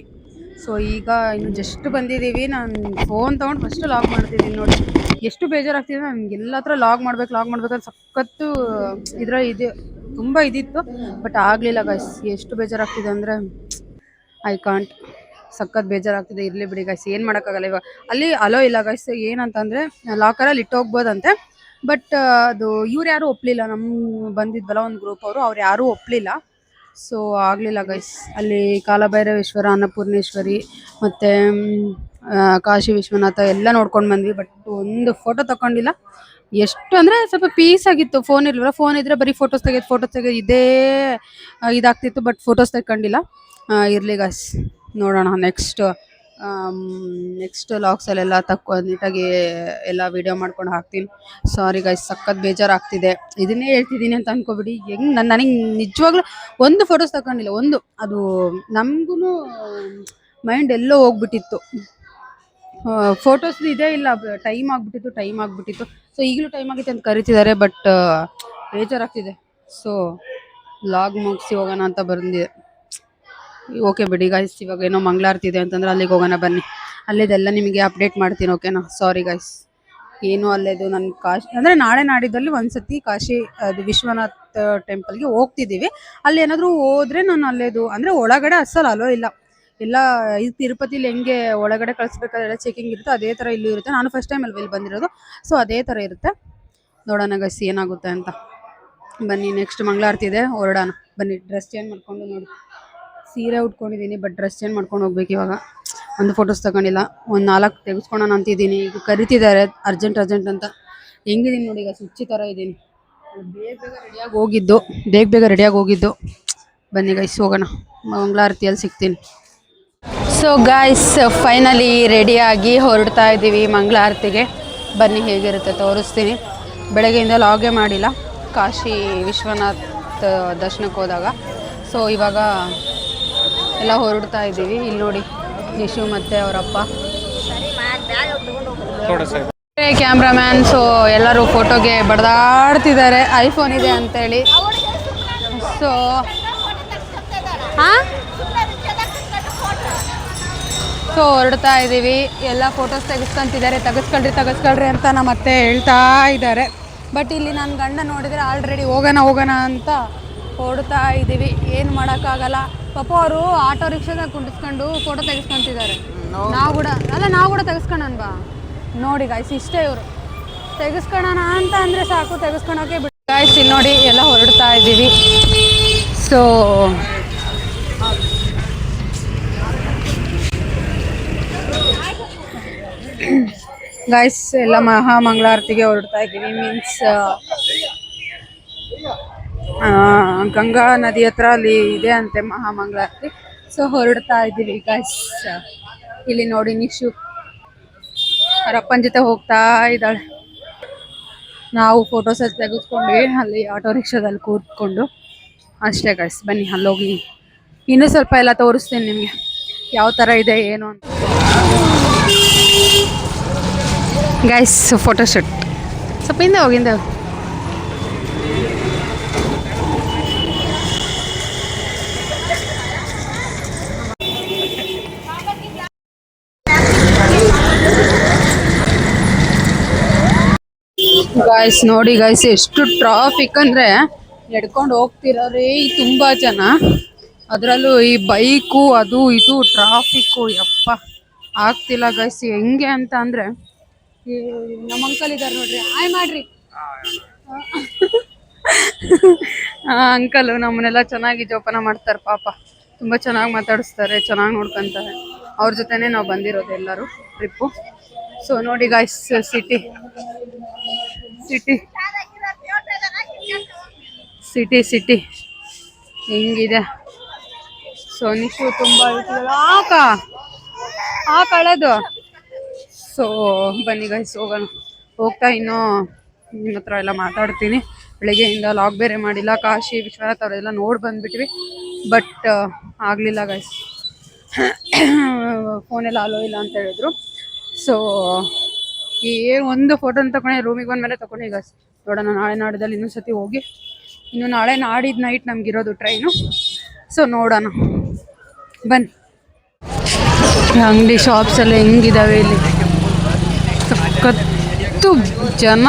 ಸೊ ಈಗ ಇನ್ನು ಜಸ್ಟ್ ಬಂದಿದ್ದೀವಿ. ನಾನು ಫೋನ್ ತೊಗೊಂಡು ಫಸ್ಟ್ ಲಾಗ್ ಮಾಡ್ತಿದ್ದೀನಿ. ನೋಡಿ ಎಷ್ಟು ಬೇಜಾರಾಗ್ತಿದೆ. ನನಗೆ ಎಲ್ಲ ಹತ್ರ ಲಾಗ್ ಮಾಡ್ಬೇಕಂತ ಸಖತ್ತು ಇದೆ, ತುಂಬ ಇದಿತ್ತು. ಬಟ್ ಆಗಲಿಲ್ಲ ಗೈಸ್. ಎಷ್ಟು ಬೇಜಾರಾಗ್ತಿದೆ ಅಂದರೆ ಐ ಕಾಂಟ್. ಸಖತ್ ಬೇಜಾರಾಗ್ತಿದೆ. ಇರಲಿ ಬಿಡಿ ಗೈಸ್, ಏನು ಮಾಡೋಕ್ಕಾಗಲ್ಲ. ಇವಾಗ ಅಲ್ಲಿ ಅಲೋ ಇಲ್ಲ ಗೈಸ್. ಏನಂತಂದರೆ ಲಾಕರಲ್ಲಿ ಇಟ್ಟೋಗ್ಬೋದಂತೆ. ಬಟ್ ಅದು ಇವ್ರು ಯಾರೂ ಒಪ್ಪಲಿಲ್ಲ. ನಮ್ಮ ಬಂದಿದ್ವಲ್ಲ ಒಂದು ಗ್ರೂಪ್ ಅವ್ರು ಯಾರೂ ಒಪ್ಪಲಿಲ್ಲ. ಸೊ ಆಗಲಿಲ್ಲ ಗೈಸ್. ಅಲ್ಲಿ ಕಾಲಭೈರವೇಶ್ವರ, ಅನ್ನಪೂರ್ಣೇಶ್ವರಿ ಮತ್ತು ಕಾಶಿ ವಿಶ್ವನಾಥ ಎಲ್ಲ ನೋಡ್ಕೊಂಡು ಬಂದ್ವಿ. ಬಟ್ ಒಂದು ಫೋಟೋ ತಗೊಂಡಿಲ್ಲ. ಎಷ್ಟು ಅಂದರೆ ಸ್ವಲ್ಪ ಪೀಸ್ ಆಗಿತ್ತು. ಫೋನ್ ಇರಲಿಲ್ಲ. ಫೋನ್ ಇದ್ದರೆ ಬರೀ ಫೋಟೋಸ್ ತೆಗೆದು ಇದೇ ಇದಾಗ್ತಿತ್ತು. ಬಟ್ ಫೋಟೋಸ್ ತಗೊಂಡಿಲ್ಲ. ಇರಲಿ ಗೈಸ್, ನೋಡೋಣ ನೆಕ್ಸ್ಟ್ ಲಾಗ್ಸಲ್ಲೆಲ್ಲ ನೀಟಾಗಿ ಎಲ್ಲ ವೀಡಿಯೋ ಮಾಡ್ಕೊಂಡು ಹಾಕ್ತೀನಿ. ಸಾರಿ ಗೈಸ್, ಸಖತ್ ಬೇಜಾರಾಗ್ತಿದೆ. ಇದನ್ನೇ ಹೇಳ್ತಿದ್ದೀನಿ ಅಂತ ಅನ್ಕೋಬಿಡಿ. ನನಗೆ ನಿಜವಾಗ್ಲೂ ಒಂದು ಫೋಟೋಸ್ ತಗೊಂಡಿಲ್ಲ. ಅದು ನಮಗೂ ಮೈಂಡ್ ಎಲ್ಲೋ ಹೋಗ್ಬಿಟ್ಟಿತ್ತು. ಫೋಟೋಸ್ ಇದೇ ಇಲ್ಲ, ಟೈಮ್ ಆಗಿಬಿಟ್ಟಿತ್ತು. ಸೊ ಈಗಲೂ ಟೈಮ್ ಆಗಿತ್ತು ಅಂತ ಕರಿತಿದ್ದಾರೆ. ಬಟ್ ಬೇಜಾರಾಗ್ತಿದೆ. ಸೊ ಲಾಗ್ ಮುಗಿಸಿ ಹೋಗೋಣ ಅಂತ ಬಂದಿದೆ. ಓಕೆ ಬಿಡಿ ಗೈಸ್, ಇವಾಗ ಏನೋ ಮಂಗಳಾರತಿ ಇದೆ ಅಂತಂದ್ರೆ ಅಲ್ಲಿಗೆ ಹೋಗೋಣ ಬನ್ನಿ. ಅಲ್ಲಿದೆಲ್ಲ ನಿಮಗೆ ಅಪ್ಡೇಟ್ ಮಾಡ್ತೀನಿ, ಓಕೆನಾ? ಸಾರಿ ಗೈಸ್, ಏನು ಅಲ್ಲೇದು ನನ್ನ ಕಾಶಿ ಅಂದರೆ ನಾಳೆ ನಾಡಿದ್ದಲ್ಲಿ ಒಂದ್ಸತಿ ಕಾಶಿ ಅದು ವಿಶ್ವನಾಥ್ ಟೆಂಪಲ್ಗೆ ಹೋಗ್ತಿದ್ದೀವಿ. ಅಲ್ಲಿ ಏನಾದರೂ ಹೋದರೆ ನಾನು ಅಲ್ಲೇದು ಅಂದರೆ ಒಳಗಡೆ ಅಸಲು ಅಲೋ ಇಲ್ಲ. ಎಲ್ಲ ಇದು ತಿರುಪತಿಲಿ ಹೆಂಗೆ ಒಳಗಡೆ ಕಳಿಸ್ಬೇಕಾದ್ರೆ ಚೆಕಿಂಗ್ ಇರುತ್ತೆ, ಅದೇ ಥರ ಇಲ್ಲೂ ಇರುತ್ತೆ. ನಾನು ಫಸ್ಟ್ ಟೈಮ್ ಅಲ್ಲಿ ಬಂದಿರೋದು, ಸೊ ಅದೇ ಥರ ಇರುತ್ತೆ. ನೋಡೋಣ ಗೈಸ್ ಏನಾಗುತ್ತೆ ಅಂತ. ಬನ್ನಿ, ನೆಕ್ಸ್ಟ್ ಮಂಗಳಾರತಿ ಇದೆ, ಹೊರಡೋಣ ಬನ್ನಿ. ಡ್ರೆಸ್ ಚೇಂಜ್ ಮಾಡ್ಕೊಂಡು ನೋಡಿ, ಸೀರೆ ಉಟ್ಕೊಂಡಿದ್ದೀನಿ. ಬಟ್ ಡ್ರೆಸ್ ಚೇಂಜ್ ಮಾಡ್ಕೊಂಡು ಹೋಗ್ಬೇಕು ಇವಾಗ. ಒಂದು ಫೋಟೋಸ್ ತಗೊಂಡಿಲ್ಲ, ಒಂದು 4 ತೆಗೆಸ್ಕೊಳೋಣ ಅಂತಿದ್ದೀನಿ. ಈಗ ಕರಿತಿದ್ದಾರೆ ಅರ್ಜೆಂಟ್ ಅಂತ. ಹೆಂಗಿದ್ದೀನಿ ನೋಡಿ, ಈಗ ಸುಚ್ಚಿ ಥರ ಇದ್ದೀನಿ. ಬೇಗ ರೆಡಿಯಾಗಿ ಹೋಗಿದ್ದು. ಬನ್ನಿ ಗೈಸ್ ಹೋಗೋಣ, ಮಂಗಳಾರತಿಯಲ್ಲಿ ಸಿಗ್ತೀನಿ. ಸೊ ಗಾಯ್ಸ್, ಫೈನಲಿ ರೆಡಿಯಾಗಿ ಹೊರಡ್ತಾ ಇದ್ದೀವಿ ಮಂಗಳಾರತಿಗೆ. ಬನ್ನಿ ಹೇಗಿರುತ್ತೆ ತೋರಿಸ್ತೀನಿ. ಬೆಳಗ್ಗೆಯಿಂದ ಲಾಗೇ ಮಾಡಿಲ್ಲ, ಕಾಶಿ ವಿಶ್ವನಾಥ್ ದರ್ಶನಕ್ಕೆ ಹೋದಾಗ. ಸೊ ಇವಾಗ ಎಲ್ಲ ಹೊರಡ್ತಾ ಇದ್ದೀವಿ. ಇಲ್ಲಿ ನೋಡಿ, ನಿಶು ಮತ್ತು ಅವರಪ್ಪ ಕ್ಯಾಮ್ರಾಮ್ಯಾನ್. ಸೊ ಎಲ್ಲರೂ ಫೋಟೋಗೆ ಬಡ್ದಾಡ್ತಿದ್ದಾರೆ, ಐಫೋನ್ ಇದೆ ಅಂತೇಳಿ. ಸೊ ಹೊರಡ್ತಾ ಇದ್ದೀವಿ. ಎಲ್ಲ ಫೋಟೋಸ್ ತೆಗೆಸ್ಕೊಂತಿದ್ದಾರೆ. ತೆಗೆಸ್ಕೊಳ್ರಿ ಅಂತ ನಮ್ಮ ಅತ್ತೆ ಹೇಳ್ತಾ ಇದ್ದಾರೆ. ಬಟ್ ಇಲ್ಲಿ ನನ್ನ ಗಂಡ ನೋಡಿದರೆ ಆಲ್ರೆಡಿ ಹೋಗೋಣ ಅಂತ ಹೊರಡ್ತಾ ಇದ್ದೀವಿ. ಏನು ಮಾಡೋಕ್ಕಾಗಲ್ಲ. ಪಾಪ ಅವರು ಆಟೋ ರಿಕ್ಷಾದಾಗ ಕುಂಡಿಸ್ಕೊಂಡು ಫೋಟೋ ತೆಗೆಸ್ಕೊಂತಿದ್ದಾರೆ. ನಾವು ಕೂಡ ತೆಗೆಸ್ಕೊಳ್ಳೋಣ ನೋಡಿ ಗಾಯ್ಸ್. ಇಷ್ಟೇ, ಇವರು ತೆಗೆಸ್ಕೊಳ್ಳೋಣ ಅಂತ ಅಂದರೆ ಸಾಕು, ತೆಗೆಸ್ಕೊಳೋಕೆ ಬಿಟ್ಟು ಗಾಯ್ಸ್. ಇಲ್ಲಿ ನೋಡಿ, ಎಲ್ಲ ಹೊರಡ್ತಾ ಇದ್ದೀವಿ. ಸೊ ಗಾಯ್ಸ್, ಎಲ್ಲ ಮಹಾಮಂಗಳಾರತಿಗೆ ಹೊರಡ್ತಾ ಇದ್ದೀವಿ. ಮೀನ್ಸ್ ಗಂಗಾ ನದಿ ಹತ್ರ ಅಲ್ಲಿ ಇದೆ ಅಂತೆ ಮಹಾಮಂಗಳಾರತಿ. ಸೊ ಹೊರಡ್ತಾ ಇದ್ದೀವಿ ಗಾಯ್ಸ್. ಇಲ್ಲಿ ನೋಡಿ, ನಿಶು ಅವರಪ್ಪನ ಜೊತೆ ಹೋಗ್ತಾ ಇದ್ದಾಳೆ. ನಾವು ಫೋಟೋಸ್ ತೆಗೆದುಕೊಂಡ್ವಿ ಅಲ್ಲಿ ಆಟೋ ರಿಕ್ಷಾದಲ್ಲಿ ಕೂತ್ಕೊಂಡು. ಅಷ್ಟೇ ಗಾಯ್ಸ್, ಬನ್ನಿ ಅಲ್ಲೋಗಿ ಇನ್ನೂ ಸ್ವಲ್ಪ ಎಲ್ಲ ತೋರಿಸ್ತೀನಿ ನಿಮಗೆ, ಯಾವ ಥರ ಇದೆ ಏನು ಅಂತ. ಗೈಸ್, ಫೋಟೋಶೂಟ್ ಸ್ವಲ್ಪ ಹಿಂದೆ ಹೋಗಿಂದ. ಗಾಯ್ಸ್ ನೋಡಿ ಗಾಯ್ಸ್, ಎಷ್ಟು ಟ್ರಾಫಿಕ್ ಅಂದರೆ ನಡ್ಕೊಂಡು ಹೋಗ್ತಿರೋರೇ ತುಂಬ ಜನ. ಅದರಲ್ಲೂ ಈ ಬೈಕು ಅದು ಇದು ಟ್ರಾಫಿಕ್ಕು ಯಪ್ಪ ಆಗ್ತಿಲ್ಲ ಗೈಸ್. ಹೆಂಗೆ ಅಂತ ಅಂದರೆ, ನಮ್ಮ ಅಂಕಲ್ ಇದ್ದಾರೆ ನೋಡ್ರಿ, ಹಾಯ್ ಮಾಡ್ರಿ. ಅಂಕಲು ನಮ್ಮನ್ನೆಲ್ಲ ಚೆನ್ನಾಗಿ ಜೋಪಾನ ಮಾಡ್ತಾರೆ ಪಾಪ. ತುಂಬ ಚೆನ್ನಾಗಿ ಮಾತಾಡಿಸ್ತಾರೆ, ಚೆನ್ನಾಗಿ ನೋಡ್ಕೊತಾರೆ. ಅವ್ರ ಜೊತೆನೇ ನಾವು ಬಂದಿರೋದು ಎಲ್ಲರೂ ಟ್ರಿಪ್ಪು. ಸೊ ನೋಡಿ ಗಾಯ್ಸ್, ಸಿಟಿ ಹೆಂಗಿದೆ. ಸೊ ನಿಶು ತುಂಬ ಕಳೆದು. ಸೊ ಬನ್ನಿ ಗೈಸ್ ಹೋಗೋಣ. ಹೋಗ್ತಾ ಇನ್ನೂ ನಿಮ್ಮ ಹತ್ರ ಎಲ್ಲ ಮಾತಾಡ್ತೀನಿ. ಬೆಳಗ್ಗೆಯಿಂದ ಲಾಗ್ ಬೇರೆ ಮಾಡಿಲ್ಲ. ಕಾಶಿ ವಿಶ್ವನಾಥ್ ಅವರೆಲ್ಲ ನೋಡಿ ಬಂದುಬಿಟ್ವಿ. ಬಟ್ ಆಗಲಿಲ್ಲ ಗೈಸ್, ಫೋನೆಲ್ಲ ಅಲೋ ಇಲ್ಲ ಅಂತ ಹೇಳಿದ್ರು. ಸೊ ಒಂದು ಫೋಟೋನ ತಗೊಂಡೆ, ರೂಮಿಗೆ ಬಂದಮೇಲೆ ತಗೊಂಡೆ ಗೈಸ್. ನೋಡೋಣ, ನಾಳೆ ನಾಡಿದ್ದಲ್ಲಿ ಇನ್ನೊಂದು ಸತಿ ಹೋಗಿ, ಇನ್ನು ನಾಳೆ ನಾಡಿದ್ದು ನೈಟ್ ನಮಗಿರೋದು ಟ್ರೈನು. ಸೊ ನೋಡೋಣ ಬನ್ನಿ. ಅಂಗಡಿ ಶಾಪ್ಸ್ ಎಲ್ಲ ಹೆಂಗಿದಾವೆ ಇಲ್ಲಿ, ಸಖತ್ತು ಜನ.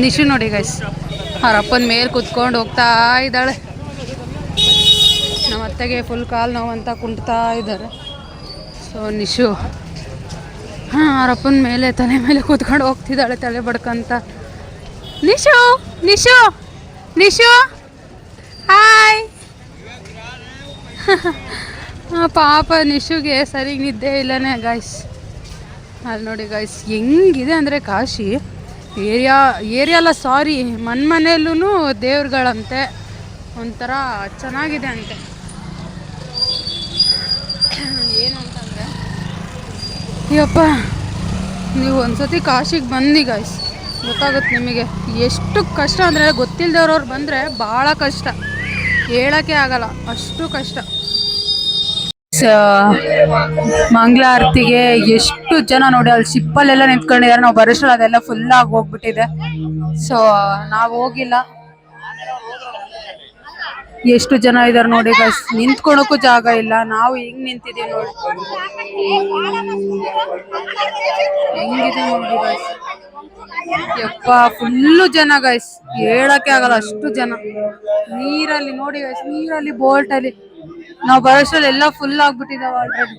ನಿಶು ನೋಡಿ ಗೈಸ್, ಅವರಪ್ಪನ ಮೇಲೆ ಕುತ್ಕೊಂಡು ಹೋಗ್ತಾ ಇದ್ದಾಳೆ. ನಮ್ಮ ಅತ್ತೆಗೆ ಫುಲ್ ಕಾಲು ನೋವು ಅಂತ ಕುಂಟ್ತಾ ಇದ್ದಾರೆ. ಸೊ ನಿಶು ಅವರಪ್ಪನ ಮೇಲೆ ತಲೆ ಮೇಲೆ ಕೂತ್ಕೊಂಡು ಹೋಗ್ತಿದ್ದಾಳೆ, ತಲೆ ಬಡ್ಕಂತ. ನಿಶು ಹಾಯ್. ಪಾಪ ನಿಶುಗೆ ಸರಿಗೆ ನಿದ್ದೆ ಇಲ್ಲನೇ ಗಾಯ್ಸ್. ಅಲ್ಲಿ ನೋಡಿ ಗಾಯ್ಸ್ ಹೆಂಗಿದೆ ಅಂದರೆ ಕಾಶಿ ಏರಿಯಾ ಅಲ್ಲ ಸಾರಿ ಮನೆಯಲ್ಲೂ ದೇವ್ರುಗಳಂತೆ ಒಂಥರ ಚೆನ್ನಾಗಿದೆ ಅಂತೆ. ಏನು ಅಂತಂದರೆ ಅಯ್ಯಪ್ಪ ನೀವು ಒಂದ್ಸತಿ ಕಾಶಿಗೆ ಬಂದು ಗಾಯ್ಸ್ ಗೊತ್ತಾಗುತ್ತೆ ನಿಮಗೆ ಎಷ್ಟು ಕಷ್ಟ ಅಂದರೆ ಗೊತ್ತಿಲ್ಲದವ್ರವ್ರು ಬಂದರೆ ಭಾಳ ಕಷ್ಟ, ಹೇಳೋಕ್ಕೆ ಆಗಲ್ಲ ಅಷ್ಟು ಕಷ್ಟ. ಮಂಗಳಾರತಿಗೆ ಎಷ್ಟು ಜನ ನೋಡಿ ಅಲ್ಲಿ ಶಿಪ್ಪಲ್ಲೆಲ್ಲ ನಿಂತ್ಕೊಂಡಿದ್ದಾರೆ. ನಾವು ಬರೋಷ್ಟ್ರಲ್ಲಿ ಅದೆಲ್ಲ ಫುಲ್ ಆಗಿ ಹೋಗ್ಬಿಟ್ಟಿದೆ. ಸೊ ನಾವು ಹೋಗಿಲ್ಲ. ಎಷ್ಟು ಜನ ಇದ್ದಾರೆ ನೋಡಿ ಗೈಸ್, ನಿಂತ್ಕೊಳಕ್ಕೂ ಜಾಗ ಇಲ್ಲ. ನಾವು ಹೆಂಗ್ ನಿಂತಿದ್ದೀವಿ ನೋಡಿ, ಹೆಂಗಿದೆ ನೋಡಿ ಗೈಸ್. ಯಪ್ಪ ಫುಲ್ಲು ಜನ ಗೈಸ್, ಹೇಳಕ್ಕೆ ಆಗಲ್ಲ ಅಷ್ಟು ಜನ. ನೀರಲ್ಲಿ ನೋಡಿ ಗೈಸ್, ನೀರಲ್ಲಿ ಬೋಟಲ್ಲಿ ನಾವು ಬರೋಷ್ಟ್ರಲ್ಲಿ ಎಲ್ಲ ಫುಲ್ ಆಗ್ಬಿಟ್ಟಿದಾವ ಆಲ್ರೆಡಿ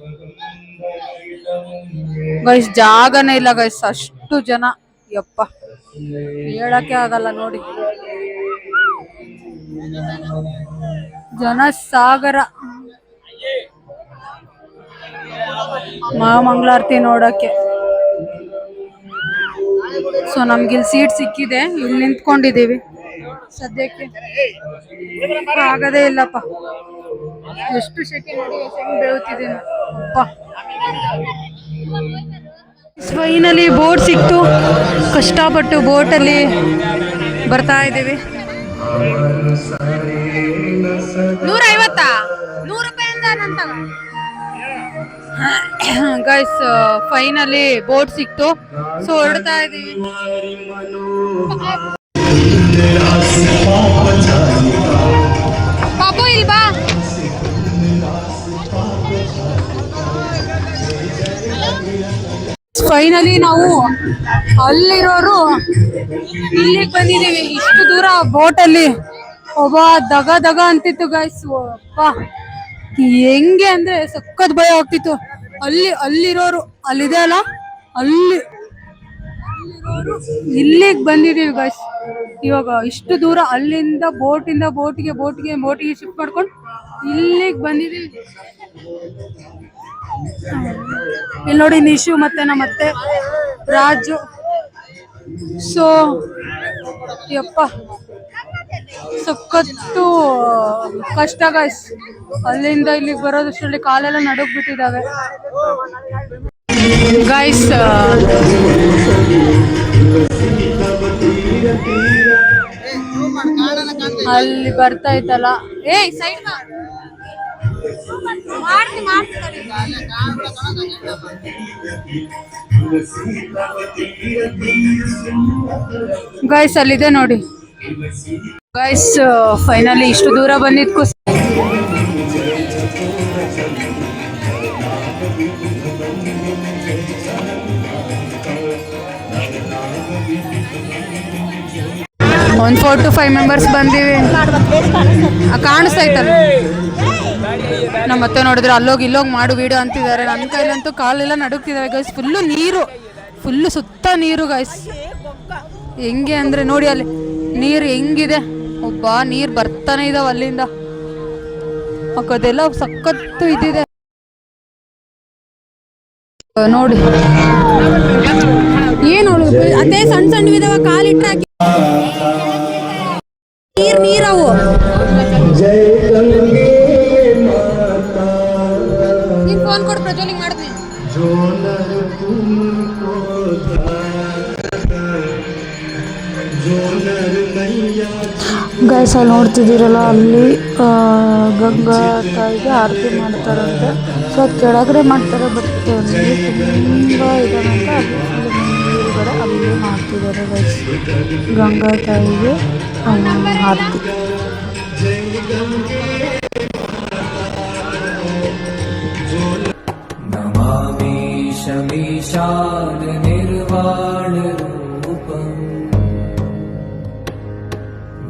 ಗೈಸ್. ಜಾಗನೇ ಇಲ್ಲ ಗೈಸ್, ಅಷ್ಟು ಜನ. ಯಪ್ಪ ಹೇಳಕ್ಕೆ ಆಗಲ್ಲ ನೋಡಿ, ಜನ ಸಾಗರ. ಮಹಾಮಂಗಳಾರತಿ ನೋಡಕ್ಕೆ. ಸೊ ನಮ್ಗಿಲ್ಲಿ ಸೀಟ್ ಸಿಕ್ಕಿದೆ, ಇಲ್ಲಿ ನಿಂತ್ಕೊಂಡಿದ್ದೀವಿ ಸದ್ಯಕ್ಕೆ. ಆಗದೇ ಇಲ್ಲಪ್ಪ, ಎಷ್ಟು ಶೆಕೆ ನೋಡಿ ಹೆಂಗ್ ಬೆಳತಿದ್ದೀನಿ ಅಪ್ಪ. ಫೈನಲಿ ಬೋಟ್ ಸಿಕ್ತು, ಕಷ್ಟಪಟ್ಟು ಬೋಟಲ್ಲಿ ಬರ್ತಾ ಇದ್ದೀವಿ. 150 100 ರೂಪಾಯಿಂದ ಗೈಸ್ ಫೈನಲಿ ಬೋಟ್ ಸಿಕ್ತು. ಸೊ ಹೊರಡ್ತಾ ಇದೀವಿ. ಪಾಪು ಇಲ್ವಾ? ಫೈನಲಿ ನಾವು ಅಲ್ಲಿರೋರು ಇಲ್ಲಿಗೆ ಬಂದಿದ್ದೀವಿ. ಇಷ್ಟು ದೂರ ಬೋಟಲ್ಲಿ ಒಬ್ಬ ದಗ ದಗ ಅಂತಿತ್ತು ಗೈಸ್. ಹೆಂಗೆ ಅಂದ್ರೆ ಸಖತ್ ಭಯ ಆಗ್ತಿತ್ತು. ಅಲ್ಲಿರೋರು ಅಲ್ಲಿದೆ ಅಲ್ಲ, ಇಲ್ಲಿಗೆ ಬಂದಿದ್ದೀವಿ ಗೈಸ್. ಇವಾಗ ಇಷ್ಟು ದೂರ ಅಲ್ಲಿಂದ ಬೋಟಿಂದ ಬೋಟಿಗೆ ಶಿಫ್ಟ್ ಮಾಡ್ಕೊಂಡು ಇಲ್ಲಿಗೆ ಬಂದಿದ್ದೀವಿ. ಇಲ್ಲಿ ನೋಡಿ ನಿಶು ಮತ್ತೆ ನಮ್ಮತ್ತೆ ರಾಜು. ಸೊ ಯಪ್ಪ ಸಖತ್ತು ಕಷ್ಟ ಗೈಸ್. ಅಲ್ಲಿಂದ ಇಲ್ಲಿಗೆ ಬರೋದಷ್ಟರಲ್ಲಿ ಕಾಲೆಲ್ಲ ನಡುಗ್ ಬಿಟ್ಟಿದ್ದಾವೆ ಗೈಸ್. ಅಲ್ಲಿ ಬರ್ತಾ ಇತ್ತಲ್ಲ, ಸೈಡ್ ಗೈಸ್ ಅಲ್ಲಿದೆ ನೋಡಿ ಗೈಸ್. ಫೈನಲಿ ಇಷ್ಟು ದೂರ ಬಂದಿದ್ಕು ಒಂದು 4 to 5 ಮೆಂಬರ್ಸ್ ಬಂದೀವಿ. ಕಾಣಿಸ್ತಾ ಇತ್ತಲ್ಲ, ನಮ್ಮ ಮತ್ತೆ ನೋಡಿದ್ರೆ ಅಲ್ಲೋಗಿ ಇಲ್ಲೋಗಿ ಮಾಡು ವಿಡಿಯೋ ಅಂತಿದ್ದಾರೆ. ನನ್ನ ಕೈಲಂತೂ ಕಾಲೆಲ್ಲ ನಡುಗ್ತಿದ್ದಾವೆ ಗೈಸ್. ಫುಲ್ಲು ಸುತ್ತ ನೀರು ಗೈಸ್. ಹೆಂಗೆ ಅಂದರೆ ನೋಡಿ ಅಲ್ಲಿ ನೀರು ಹೆಂಗಿದೆ. ನೀರು ಬರ್ತಾನೆ ಇದಾವ ಅಲ್ಲಿಂದ. ಅದೆಲ್ಲ ಸಖತ್ತು ಇದಿದೆ ನೋಡಿ. ಏನು ಅದೇ ಸಣ್ಣ ಸಣ್ಣವಿದಾವ, ಕಾಲಿಟ್ರೆ ನೀರವು. ನೀನ್ ಫೋನ್ ಕೊಡು, ಪ್ರಜ್ವಲಿಂಗ್ ಮಾಡ್ತೀನಿ. ಗೈಸ್ ಅಲ್ಲಿ ನೋಡ್ತಿದ್ದೀರಲ್ಲ, ಅಲ್ಲಿ ಗಂಗಾ ತಾಯಿಗೆ ಆರತಿ ಮಾಡ್ತಾರಂತೆ. ಸೊ ಅದು ಕೆಳಗಡೆ ಮಾಡ್ತಾರೆ, ಬಟ್ ನೀರು ತುಂಬ ಇದಾವಂತ ಅಲ್ಲಿ ನೀರುಗಡೆ ಅಲ್ಲಿ ಮಾಡ್ತಿದ್ದಾರೆ ಗೈಸ್. ಗಂಗಾ ತಾಯಿಗೆ ಆರತಿ. ನಮಾಮಿ ಶಮೀಶಾನ ನಿರ್ವಾಣ ರೂಪಂ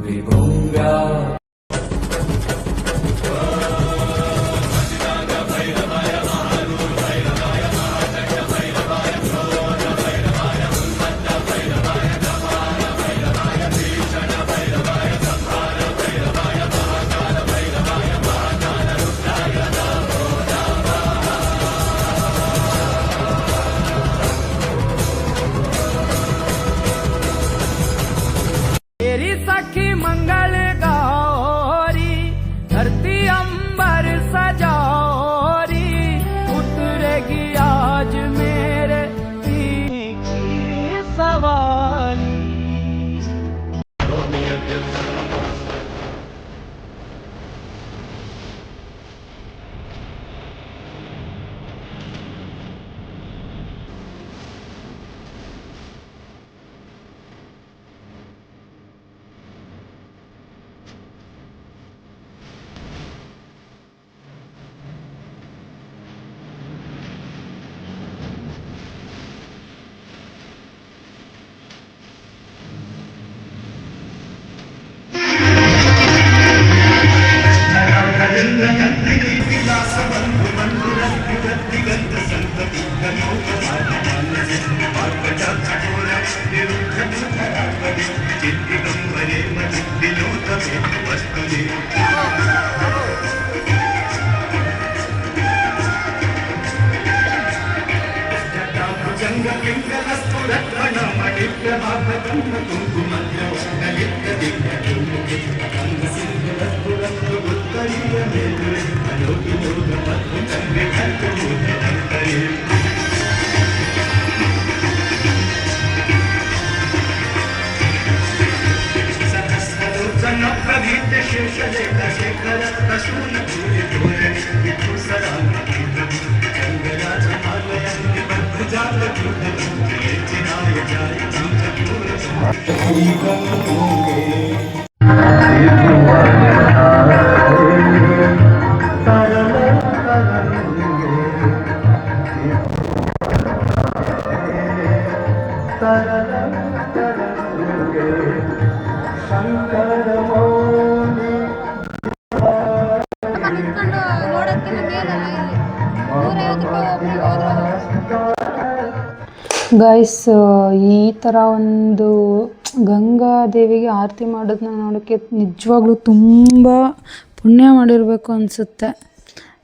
ವಿಭುಂ ವ್ಯಾ ಗೈಸ್ ಈ ಥರ ಒಂದು ಗಂಗಾದೇವಿಗೆ ಆರತಿ ಮಾಡೋದನ್ನ ನೋಡೋಕ್ಕೆ ನಿಜವಾಗ್ಲೂ ತುಂಬ ಪುಣ್ಯ ಮಾಡಿರಬೇಕು ಅನಿಸುತ್ತೆ.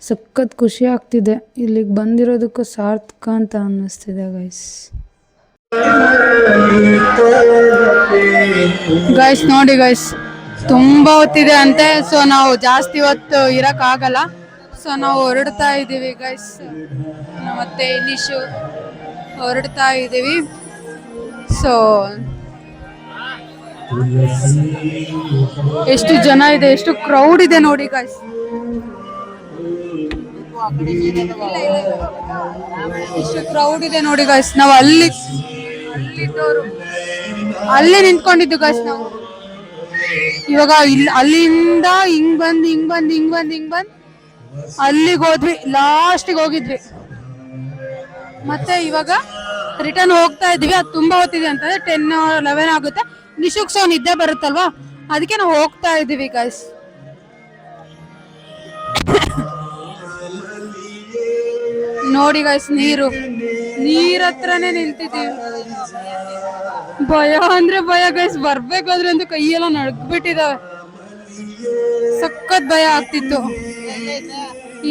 ಸಖತ್ ಖುಷಿ ಆಗ್ತಿದೆ, ಇಲ್ಲಿಗೆ ಬಂದಿರೋದಕ್ಕೂ ಸಾರ್ಥಕ ಅಂತ ಅನ್ನಿಸ್ತಿದೆ ಗೈಸ್ ನೋಡಿ ಗೈಸ್, ತುಂಬ ಹೊತ್ತಿದೆ ಅಂತೆ. ಸೊ ನಾವು ಜಾಸ್ತಿ ಹೊತ್ತು ಇರೋಕ್ಕಾಗಲ್ಲ. ಸೊ ನಾವು ಹೊರಡ್ತಾ ಇದ್ದೀವಿ ಗೈಸ್, ಮತ್ತೆ ನಿಶು ಹೊರಡ್ತಾ ಇದ್ದೀವಿ. ಸೊ ಎಷ್ಟು ಜನ ಇದೆ, ಎಷ್ಟು ಕ್ರೌಡ್ ಇದೆ ನೋಡಿ ಗೈಸ್. ಎಷ್ಟು ಕ್ರೌಡ್ ಇದೆ ನೋಡಿ ಗೈಸ್. ನಾವು ಅಲ್ಲಿ ನಿಂತ್ಕೊಂಡಿದ್ದು ಗೈಸ್. ನಾವು ಇವಾಗ ಅಲ್ಲಿಂದ ಹಿಂಗ್ ಬಂದ್ ಅಲ್ಲಿಗೆ ಹೋದ್ವಿ, ಲಾಸ್ಟಿಗೆ ಹೋಗಿದ್ವಿ. ಮತ್ತೆ ಇವಾಗ ರಿಟರ್ನ್ ಹೋಗ್ತಾ ಇದೀವಿ. ಅದು ತುಂಬಾ ಹೊತ್ತಿದೆ ಅಂತಂದ್ರೆ 10-11 ಆಗುತ್ತೆ. ನಿಶುಕ್ ಸೊ ನಿದ್ದೆ ಬರುತ್ತಲ್ವಾ, ಅದಕ್ಕೆ ನಾವು ಹೋಗ್ತಾ ಇದೀವಿ ಗೈಸ್. ನೋಡಿ ಗೈಸ್, ನೀರ್ ಹತ್ರನೇ ನಿಂತಿದ್ದೀವಿ. ಭಯ ಅಂದ್ರೆ ಭಯ ಗೈಸ್, ಬರ್ಬೇಕಾದ್ರೆ ಅಂತ ಕೈಯೆಲ್ಲ ನಡ್ಗ್ಬಿಟ್ಟಿದಾವೆ. ಸಖತ್ ಭಯ ಆಗ್ತಿತ್ತು.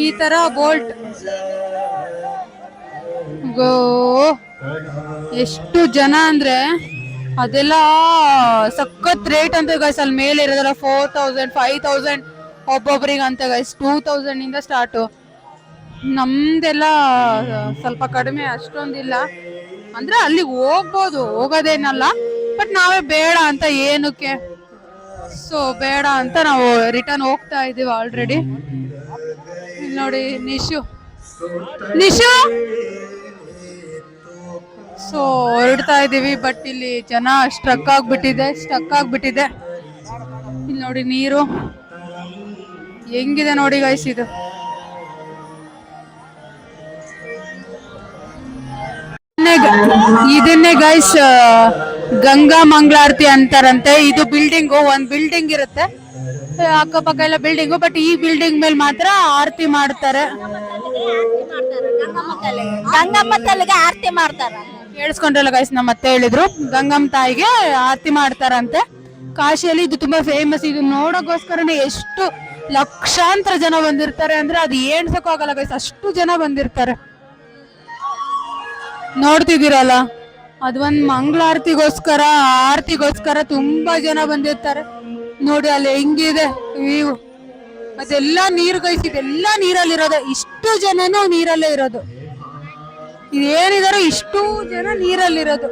ಈ ತರ ಬೋಲ್ಟ್ ಎಷ್ಟು ಜನ ಅಂದ್ರೆ ಅದೆಲ್ಲ ಸಖತ್ ರೇಟ್ ಅಂತ ಗೈಸ್. ಅಲ್ಲಿ ಮೇಲೆ ಇರೋದಲ್ಲ 4000 5000 ಒಬ್ಬೊಬ್ರಿಗೆ ಅಂತ ಗೈಸ್. 2000 ಇಂದ ಸ್ಟಾರ್ಟು. ನಮ್ದೆಲ್ಲ ಸ್ವಲ್ಪ ಕಡಿಮೆ, ಅಷ್ಟೊಂದಿಲ್ಲ. ಅಂದ್ರೆ ಅಲ್ಲಿಗೆ ಹೋಗ್ಬೋದು, ಹೋಗೋದೇನಲ್ಲ. ಬಟ್ ನಾವೇ ಬೇಡ ಅಂತ, ಏನಕ್ಕೆ ಸೊ ಬೇಡ ಅಂತ ನಾವು ರಿಟರ್ನ್ ಹೋಗ್ತಾ ಇದೀವಿ ಆಲ್ರೆಡಿ. ನೋಡಿ ನಿಶು ಸೊ ಹೊರಡ್ತಾ ಇದೀವಿ. ಬಟ್ ಇಲ್ಲಿ ಜನ ಸ್ಟಕ್ ಆಗ್ಬಿಟ್ಟಿದೆ. ಇಲ್ಲಿ ನೋಡಿ ನೀರು ಹೆಂಗಿದೆ ನೋಡಿ ಗೈಸ್. ಇದನ್ನೇ ಗೈಸ್ ಗಂಗಾ ಮಂಗಳಾರತಿ ಅಂತಾರಂತೆ. ಇದು ಬಿಲ್ಡಿಂಗು, ಒಂದ್ ಬಿಲ್ಡಿಂಗ್ ಇರುತ್ತೆ, ಅಕ್ಕಪಕ್ಕ ಎಲ್ಲ ಬಿಲ್ಡಿಂಗು. ಬಟ್ ಈ ಬಿಲ್ಡಿಂಗ್ ಮೇಲೆ ಮಾತ್ರ ಆರತಿ ಮಾಡ್ತಾರೆ. ಗಂಗಮ್ಮ ತಲೆಗೆ ಆರತಿ ಮಾಡ್ತಾರ. ಕೇಳಿಸ್ಕೊಂಡ್ರಲ್ಲ ಗೈಸ್, ನಮ್ಮ ಅತ್ತೆ ಹೇಳಿದ್ರು ಗಂಗಮ್ಮ ತಾಯಿಗೆ ಆರತಿ ಮಾಡ್ತಾರಂತೆ. ಕಾಶಿಯಲ್ಲಿ ಇದು ತುಂಬಾ ಫೇಮಸ್. ಇದು ನೋಡೋಕೋಸ್ಕರನೇ ಎಷ್ಟು ಲಕ್ಷಾಂತರ ಜನ ಬಂದಿರ್ತಾರೆ ಅಂದ್ರೆ ಅದು ಎಣ್ಸಕ್ಕೂ ಆಗಲ್ಲ ಗೈಸ್, ಅಷ್ಟು ಜನ ಬಂದಿರ್ತಾರೆ. ನೋಡ್ತಿದ್ದೀರಲ್ಲ, ಅದೊಂದ್ ಮಂಗಳಾರತಿಗೋಸ್ಕರ, ಆರತಿಗೋಸ್ಕರ ತುಂಬಾ ಜನ ಬಂದಿರ್ತಾರೆ. ನೋಡಿ ಅಲ್ಲಿ ಹೆಂಗಿದೆ ವ್ಯೂ. ಅದೆಲ್ಲ ನೀರು ಗೈಸ್, ಇದೆಲ್ಲ ನೀರಲ್ಲಿರೋದು. ಇಷ್ಟು ಜನನು ನೀರಲ್ಲೇ ಇರೋದು. ಇದೇನಿದಾರೋ ಇಷ್ಟು ಜನ ನೀರಲ್ಲಿರೋದು.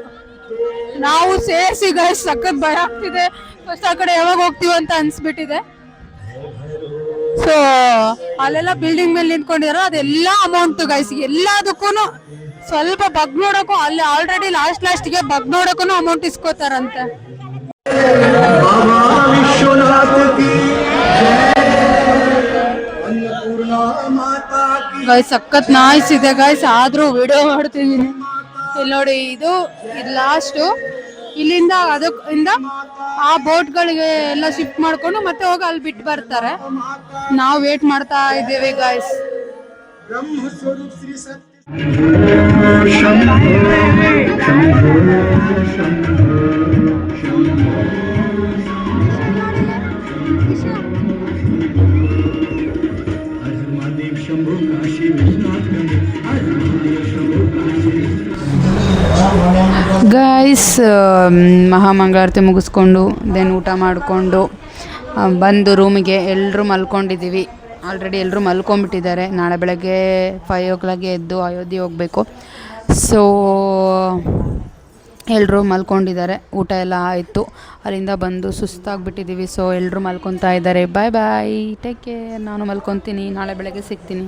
ನಾವು ಸೇರಿಸಿ ಗೈಸ್ ಸಖತ್ ಭಯ ಆಗ್ತಿದೆ. ಫಸ್ಟ್ ಆ ಕಡೆ ಯಾವಾಗ ಹೋಗ್ತೀವಿ ಅಂತ ಅನ್ಸ್ಬಿಟ್ಟಿದೆ. ಸೊ ಅಲ್ಲೆಲ್ಲ ಬಿಲ್ಡಿಂಗ್ ಮೇಲೆ ನಿಂತ್ಕೊಂಡಿದಾರೋ ಅದೆಲ್ಲ ಅಮೌಂಟ್ ಗೈಸ್. ಎಲ್ಲದಕ್ಕೂ ಸ್ವಲ್ಪ ಬಗ್ ನೋಡಕ್ಕೂ, ಅಲ್ಲಿ ಆಲ್ರೆಡಿ ಲಾಸ್ಟ್ಗೆ ಬಗ್ ನೋಡಕ್ಕೂ ಅಮೌಂಟ್ ಇಸ್ಕೋತಾರಂತೆ. ಗೈಸ್ ಸಖತ್ ನಾಯ್ಸ್ ಇದೆ ಗೈಸ್, ಆದ್ರೂ ವಿಡಿಯೋ ಮಾಡ್ತಿದೀನಿ. ಇಲ್ಲಿ ನೋಡಿ, ಇದು ಲಾಸ್ಟ್. ಇಲ್ಲಿಂದ ಅದಕ್ಕಿಂದ ಆ ಬೋಟ್ಗಳಿಗೆ ಎಲ್ಲ ಶಿಫ್ಟ್ ಮಾಡ್ಕೊಂಡು ಮತ್ತೆ ಹೋಗಿ ಅಲ್ಲಿ ಬಿಟ್ಟು ಬರ್ತಾರೆ. ನಾವು ವೇಟ್ ಮಾಡ್ತಾ ಇದ್ದೀವಿ ಗೈಸ್. ಗೈಸ್ ಮಹಾಮಂಗಳಾರತಿ ಮುಗಿಸ್ಕೊಂಡು ದೆನ್ ಊಟ ಮಾಡಿಕೊಂಡು ಬಂದು ರೂಮಿಗೆ ಎಲ್ಲರೂ ಮಲ್ಕೊಂಡಿದ್ದೀವಿ. ಆಲ್ರೆಡಿ ಎಲ್ಲರೂ ಮಲ್ಕೊಂಡ್ಬಿಟ್ಟಿದ್ದಾರೆ. ನಾಳೆ ಬೆಳಗ್ಗೆ 5 o'clock ಎದ್ದು ಅಯೋಧ್ಯೆ ಹೋಗಬೇಕು. ಸೊ ಎಲ್ಲರೂ ಮಲ್ಕೊಂಡಿದ್ದಾರೆ. ಊಟ ಎಲ್ಲ ಆಯಿತು. ಅಲ್ಲಿಂದ ಬಂದು ಸುಸ್ತಾಗಿಬಿಟ್ಟಿದ್ದೀವಿ. ಸೊ ಎಲ್ಲರೂ ಮಲ್ಕೊತಾ ಇದ್ದಾರೆ. ಬಾಯ್ ಬಾಯ್, ಟೇಕ್ ಕೇರ್. ನಾನು ಮಲ್ಕೊತೀನಿ. ನಾಳೆ ಬೆಳಗ್ಗೆ ಸಿಗ್ತೀನಿ.